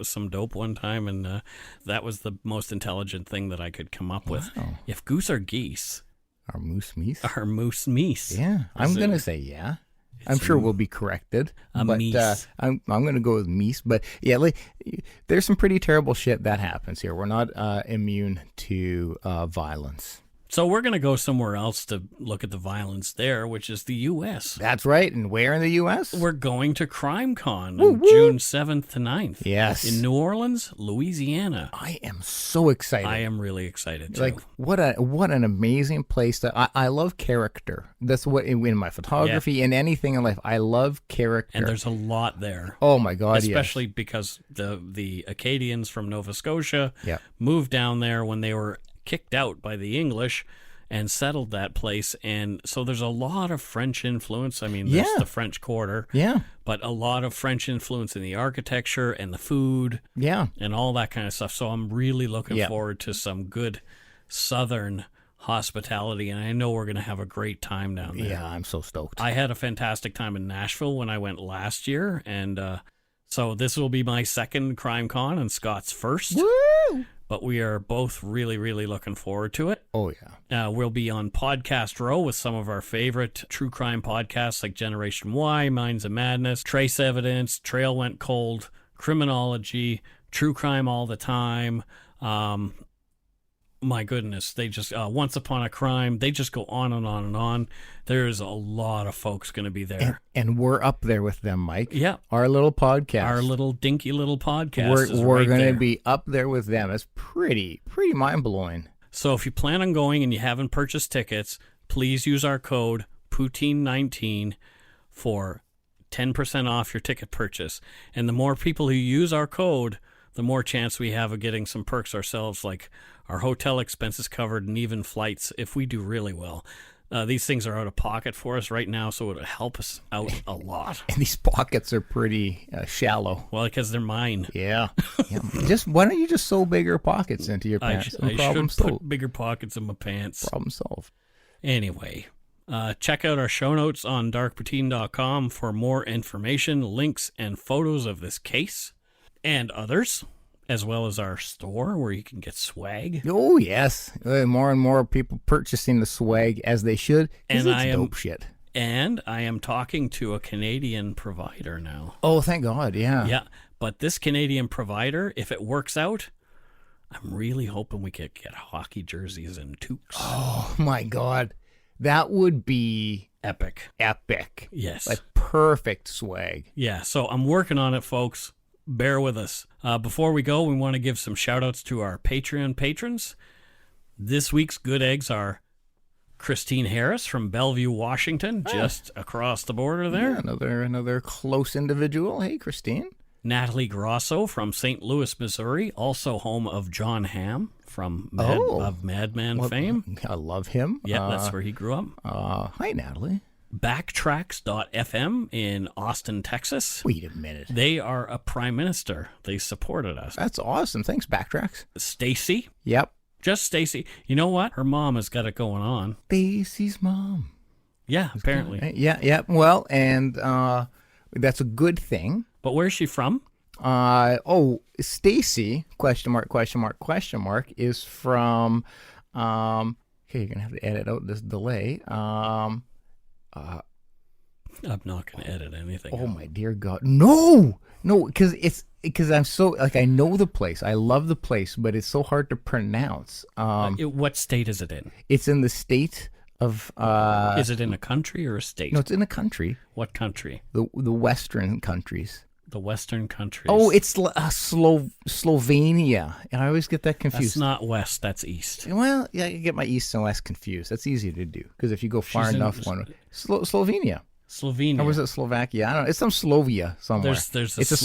C: some dope one time, and that was the most intelligent thing that I could come up with. If goose are geese,
D: our moose meese?
C: Our moose meese.
D: Yeah, I'm going to say yeah. I'm sure we'll be corrected, but I'm going to go with meese. But yeah, there's some pretty terrible shit that happens here. We're not immune to violence.
C: So we're going to go somewhere else to look at the violence there, which is the U.S.
D: That's right. And where in the U.S.?
C: We're going to CrimeCon on June 7th to 9th.
D: Yes.
C: In New Orleans, Louisiana.
D: I am so excited.
C: I am really excited, too.
D: Like, what an amazing place. I love character. That's what, in my photography and anything in life, I love character.
C: And there's a lot there.
D: Oh, my God,
C: Especially because the Acadians from Nova Scotia moved down there when they were kicked out by the English and settled that place, and so there's a lot of French influence. I mean, there's the French Quarter, but a lot of French influence in the architecture and the food, and all that kind of stuff. So I'm really looking forward to some good Southern hospitality, and I know we're going to have a great time down there.
D: Yeah, I'm so stoked.
C: I had a fantastic time in Nashville when I went last year, and so this will be my second CrimeCon and Scott's first.
D: Woo!
C: But we are both really, really looking forward to it.
D: Oh, yeah.
C: We'll be on Podcast Row with some of our favorite true crime podcasts like Generation Y, Minds of Madness, Trace Evidence, Trail Went Cold, Criminology, True Crime All the Time. My goodness, they just, Once Upon a Crime, they just go on and on and on. There's a lot of folks going to be there.
D: And we're up there with them, Mike.
C: Yeah.
D: Our little podcast.
C: Our little dinky little podcast.
D: We're
C: right
D: going to be up there with them. It's pretty mind-blowing.
C: So if you plan on going and you haven't purchased tickets, please use our code Poutine19 for 10% off your ticket purchase. And the more people who use our code, the more chance we have of getting some perks ourselves, like our hotel expenses covered and even flights if we do really well. These things are out of pocket for us right now, so it'll help us out a lot.
D: And these pockets are pretty shallow.
C: Well, because they're mine.
D: Yeah. Just why don't you just sew bigger pockets into your pants?
C: I should put bigger pockets in my pants.
D: Problem solved.
C: Anyway, check out our show notes on darkpoutine.com for more information, links, and photos of this case and others, as well as our store where you can get swag.
D: Oh, yes. More and more people purchasing the swag as they should. And it's dope shit.
C: And I am talking to a Canadian provider now.
D: Oh, thank God, yeah.
C: Yeah, but this Canadian provider, if it works out, I'm really hoping we could get hockey jerseys and toques.
D: Oh, my God. That would be
C: epic.
D: Epic.
C: Yes.
D: Like perfect swag.
C: Yeah, so I'm working on it, folks. Bear with us. Before we go, we want to give some shout-outs to our Patreon patrons. This week's good eggs are Christine Harris from Bellevue, Washington, just across the border there.
D: Yeah, another close individual. Hey, Christine.
C: Natalie Grosso from St. Louis, Missouri, also home of John Hamm from Madman fame.
D: I love him.
C: Yeah, that's where he grew up.
D: Hi, Natalie.
C: Backtracks.fm in Austin, Texas.
D: Wait a minute.
C: They are a prime minister. They supported us.
D: That's awesome. Thanks, Backtracks.
C: Stacy.
D: Yep.
C: Just Stacy. You know what? Her mom has got it going on.
D: Stacy's mom.
C: Yeah, apparently.
D: Yeah. Well, and that's a good thing.
C: But where's she from?
D: Stacy, question mark, is from, okay, you're going to have to edit out this delay.
C: I'm not going to edit anything.
D: Oh, my dear God. No, because I'm so, like, I know the place. I love the place, but it's so hard to pronounce.
C: What state is it in?
D: It's in the state of...
C: is it in a country or a state?
D: No, it's in a country.
C: What country?
D: The Western countries.
C: The Western countries.
D: Oh, it's Slovenia. And I always get that confused.
C: That's not west, that's east.
D: Well, yeah, you get my east and west confused. That's easy to do. Because if you go far enough, Slovenia.
C: Slovenia.
D: Or was it Slovakia? I don't know. It's some Slovia somewhere.
C: There's
D: it's a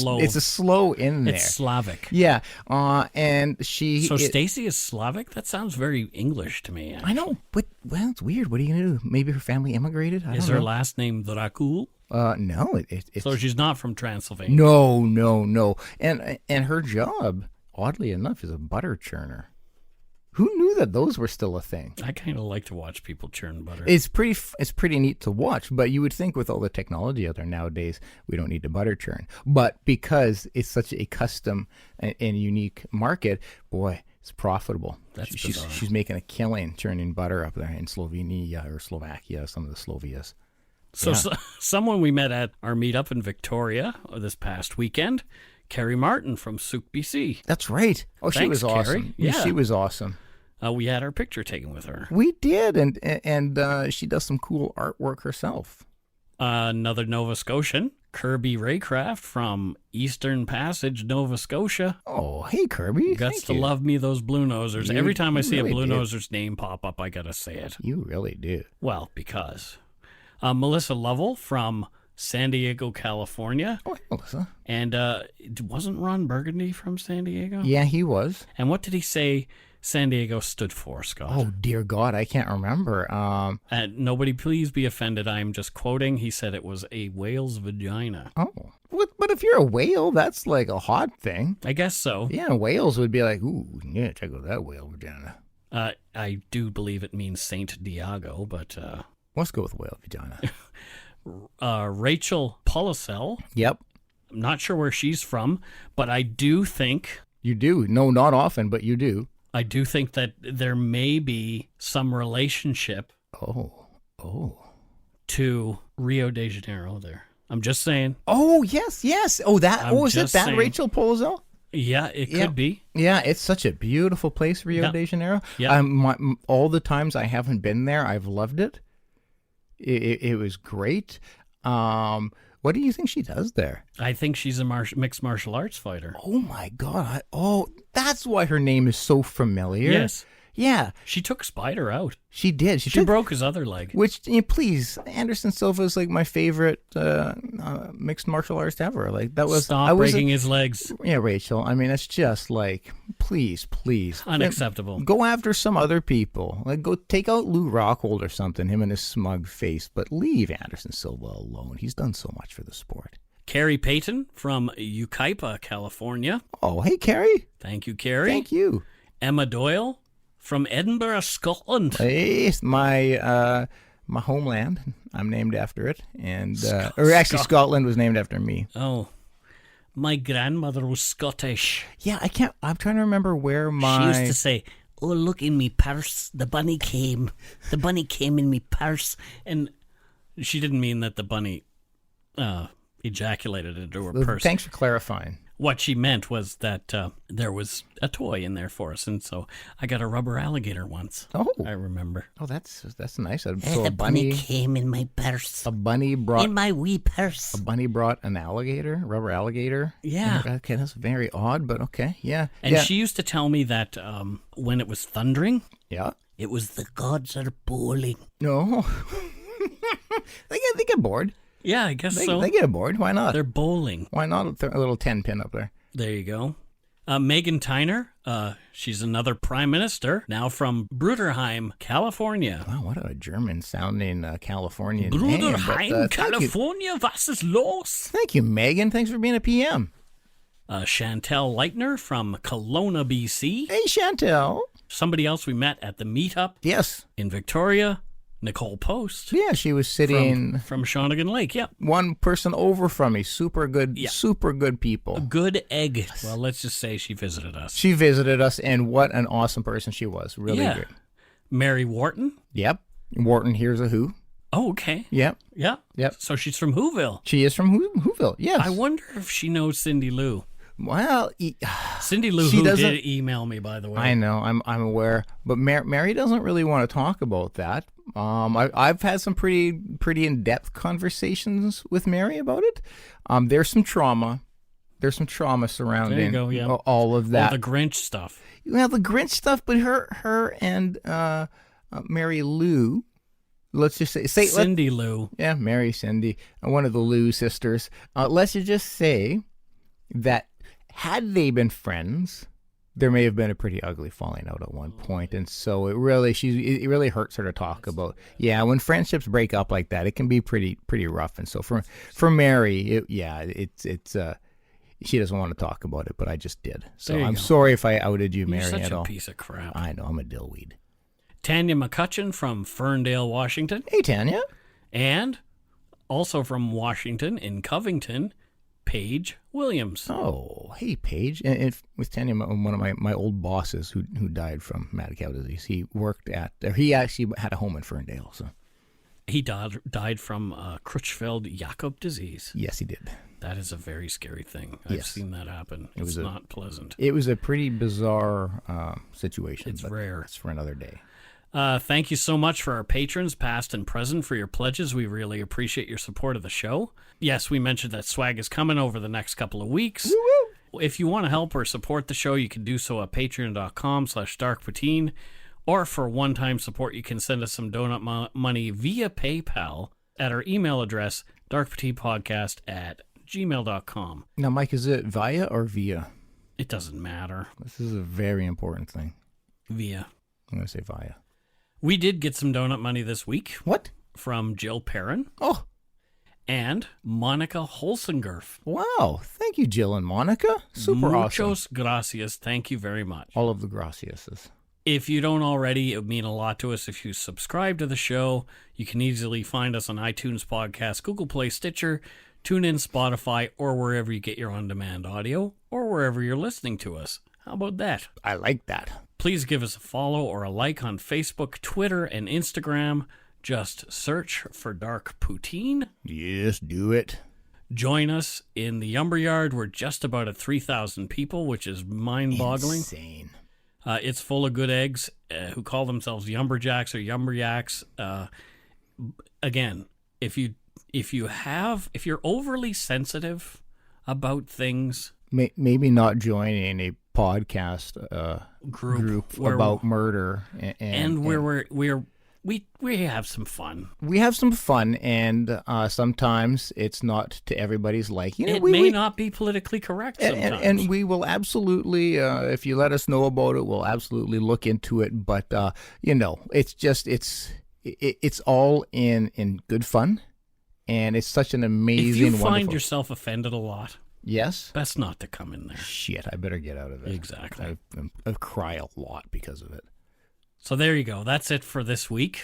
D: slow in there.
C: It's Slavic.
D: Yeah. And she...
C: So Stacy is Slavic? That sounds very English to me. Actually.
D: I know, but, well, it's weird. What are you going to do? Maybe her family immigrated?
C: Is her last name Dracul?
D: No. It's...
C: So she's not from Transylvania?
D: No. And her job, oddly enough, is a butter churner. Who knew that those were still a thing?
C: I kind of like to watch people churn butter.
D: It's pretty neat to watch, but you would think with all the technology out there nowadays, we don't need to butter churn. But because it's such a custom and unique market, boy, it's profitable. She's making a killing churning butter up there in Slovenia or Slovakia, some of the Slovias.
C: So someone we met at our meetup in Victoria this past weekend, Carrie Martin from Souk BC.
D: That's right. Oh, she was awesome.
C: Carrie. Yeah.
D: She was awesome.
C: we had our picture taken with her.
D: We did, and she does some cool artwork herself.
C: Another Nova Scotian, Kirby Raycraft from Eastern Passage, Nova Scotia.
D: Oh, hey, Kirby.
C: Guts
D: Thank
C: to
D: you.
C: love me those Blue Nosers. Every time I see
D: really
C: a Blue
D: do.
C: Noser's name pop up, I gotta say it.
D: You really do.
C: Well, because. Melissa Lovell from San Diego, California.
D: Oh, hey, Melissa.
C: And wasn't Ron Burgundy from San Diego?
D: Yeah, he was.
C: And what did he say San Diego stood for, Scott?
D: Oh, dear God, I can't remember.
C: Nobody please be offended. I'm just quoting. He said it was a whale's vagina.
D: Oh. But if you're a whale, that's like a hot thing.
C: I guess so.
D: Yeah, whales would be like, ooh, yeah, check out that whale vagina.
C: I do believe it means Saint Diego, but...
D: Let's go with whale vagina.
C: Rachel Policel.
D: Yep.
C: I'm not sure where she's from, but I do think...
D: You do. No, not often, but you do.
C: I do think that there may be some relationship
D: Oh.
C: to Rio de Janeiro there. I'm just saying.
D: Oh, yes. Oh, that.
C: I'm
D: Is it
C: just
D: that
C: saying.
D: Rachel Pozo?
C: Yeah, it could be.
D: Yeah, it's such a beautiful place, Rio de Janeiro.
C: Yeah.
D: All the times I haven't been there, I've loved it. It was great. What do you think she does there?
C: I think she's a mixed martial arts fighter.
D: Oh, my God. That's why her name is so familiar.
C: Yes.
D: Yeah.
C: She took Spider out.
D: She did.
C: She broke his other leg.
D: Which, please, Anderson Silva is like my favorite mixed martial artist ever. Like that was.
C: Stop breaking his legs.
D: Yeah, Rachel. I mean, it's just like, please.
C: Unacceptable.
D: Go after some other people. Like, go take out Lou Rockhold or something. Him and his smug face. But leave Anderson Silva alone. He's done so much for the sport.
C: Carrie Payton from Yucaipa, California.
D: Oh, hey, Carrie.
C: Thank you, Carrie.
D: Thank you.
C: Emma Doyle from Edinburgh, Scotland.
D: Hey, it's my homeland. I'm named after it, and or actually, Scotland was named after me.
C: Oh, my grandmother was Scottish.
D: Yeah, I'm trying to remember where
C: She used to say, "Oh, look in me purse. The bunny came. The bunny came in me purse." And she didn't mean that the bunny ejaculated into her purse.
D: Thanks for clarifying.
C: What she meant was that there was a toy in there for us, and so I got a rubber alligator once.
D: Oh,
C: I remember.
D: Oh, that's nice. So
G: the bunny came in my purse.
D: A bunny brought
G: in my wee purse.
D: A bunny brought an alligator, rubber alligator.
C: Yeah.
D: Okay, that's very odd, but okay, yeah.
C: And she used to tell me that when it was thundering,
D: yeah,
G: it was the gods are bowling.
D: No, they get bored.
C: Yeah, I guess so.
D: They get bored. Why not?
C: They're bowling.
D: Why not a little 10 pin up there?
C: There you go. Megan Tyner, she's another prime minister, now from Bruderheim, California.
D: Wow, what a German-sounding Californian
C: Bruderheim,
D: name.
C: California, was ist los?
D: Thank you, Megan. Thanks for being a PM.
C: Chantel Leitner from Kelowna, BC.
D: Hey, Chantel.
C: Somebody else we met at the meetup.
D: Yes.
C: In Victoria. Nicole Post.
D: Yeah, she was sitting
C: from Shawnigan Lake. Yep.
D: One person over from me. Super good people.
C: A good egg. Well, let's just say she visited us.
D: She visited us, and what an awesome person she was. Really good.
C: Mary Wharton.
D: Yep. Wharton Here's a Who.
C: Oh, okay.
D: Yep.
C: Yep. So she's from Whoville.
D: She is from Whoville, yes.
C: I wonder if she knows Cindy Lou.
D: Well,
C: Cindy Lou Who did email me, by the way.
D: I know, I'm aware, but Mary doesn't really want to talk about that. I've had some pretty in-depth conversations with Mary about it. There's some trauma. There's some trauma surrounding all of that.
C: All the Grinch stuff.
D: Well, the Grinch stuff, but her and Mary Lou. Let's just say
C: Cindy Lou.
D: Yeah, Mary Cindy, one of the Lou sisters. Let's just say that had they been friends, there may have been a pretty ugly falling out at one point, and so it really hurts her to talk about. Yeah, when friendships break up like that, it can be pretty rough. And so for Mary, it's she doesn't want to talk about it, but I just did. So I'm sorry if I outed you, Mary.
C: You're such
D: at all.
C: a piece of crap.
D: I know, I'm a dillweed.
C: Tanya McCutcheon from Ferndale, Washington.
D: Hey, Tanya.
C: And also from Washington in Covington, Paige Williams.
D: Oh, hey, Paige. And with Tanya, one of my old bosses who died from mad cow disease. He worked he actually had a home in Ferndale. So.
C: He died from Creutzfeldt-Jakob disease.
D: Yes, he did.
C: That is a very scary thing. I've seen that happen. It's not pleasant.
D: It was a pretty bizarre situation.
C: It's rare.
D: It's for another day.
C: Thank you so much for our patrons, past and present, for your pledges. We really appreciate your support of the show. Yes, we mentioned that swag is coming over the next couple of weeks. Woo-woo! If you want to help or support the show, you can do so at patreon.com/darkpoutine. Or for one-time support, you can send us some donut money via PayPal at our email address, darkpoutine@gmail.com.
D: Now, Mike, is it via or via?
C: It doesn't matter.
D: This is a very important thing.
C: Via.
D: I'm going to say via.
C: We did get some donut money this week.
D: What?
C: From Jill Perrin.
D: Oh.
C: And Monica Holsinger.
D: Wow. Thank you, Jill and Monica. Super
C: Muchos
D: awesome.
C: Gracias. Thank you very much.
D: All of the graciases.
C: If you don't already, it would mean a lot to us if you subscribe to the show. You can easily find us on iTunes Podcast, Google Play, Stitcher, TuneIn, Spotify, or wherever you get your on-demand audio, or wherever you're listening to us. How about that?
D: I like that.
C: Please give us a follow or a like on Facebook, Twitter, and Instagram. Just search for Dark Poutine.
D: Yes, do it.
C: Join us in the Yard. We're just about at 3,000 people, which is mind-boggling.
D: Insane.
C: It's full of good eggs who call themselves Yumberjacks or Yumberyaks. Again, if you're overly sensitive about things,
D: maybe not joining a podcast group about murder
C: and where we have some fun.
D: We have some fun, and sometimes it's not to everybody's liking.
C: It may not be politically correct sometimes.
D: And we will absolutely, if you let us know about it, we'll absolutely look into it. But, it's all in good fun, and it's such an amazing,
C: if you find
D: wonderful...
C: yourself offended a lot,
D: yes,
C: best not to come in there.
D: Shit, I better get out of it.
C: Exactly.
D: I cry a lot because of it.
C: So there you go. That's it for this week.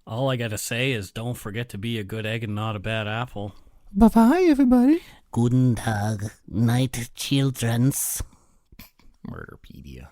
C: All I got to say is don't forget to be a good egg and not a bad apple.
D: Bye-bye, everybody.
G: Guten Tag, night childrens.
D: Murderpedia.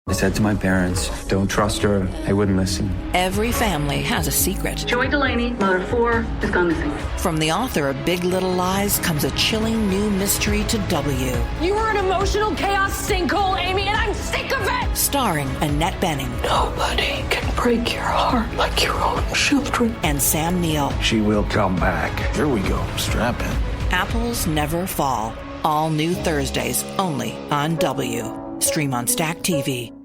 H: I said to my parents, don't trust her. They wouldn't listen.
I: Every family has a secret.
J: Joy Delaney, mother of 4, has gone missing.
I: From the author of Big Little Lies comes a chilling new mystery to W.
K: You are an emotional chaos sinkhole, Amy, and I'm sick of it!
I: Starring Annette Bening.
K: Nobody can break your heart like your own children.
I: And Sam Neill.
L: She will come back. Here we go. Strap in.
I: Apples Never Fall. All new Thursdays, only on W. Stream on Stack TV.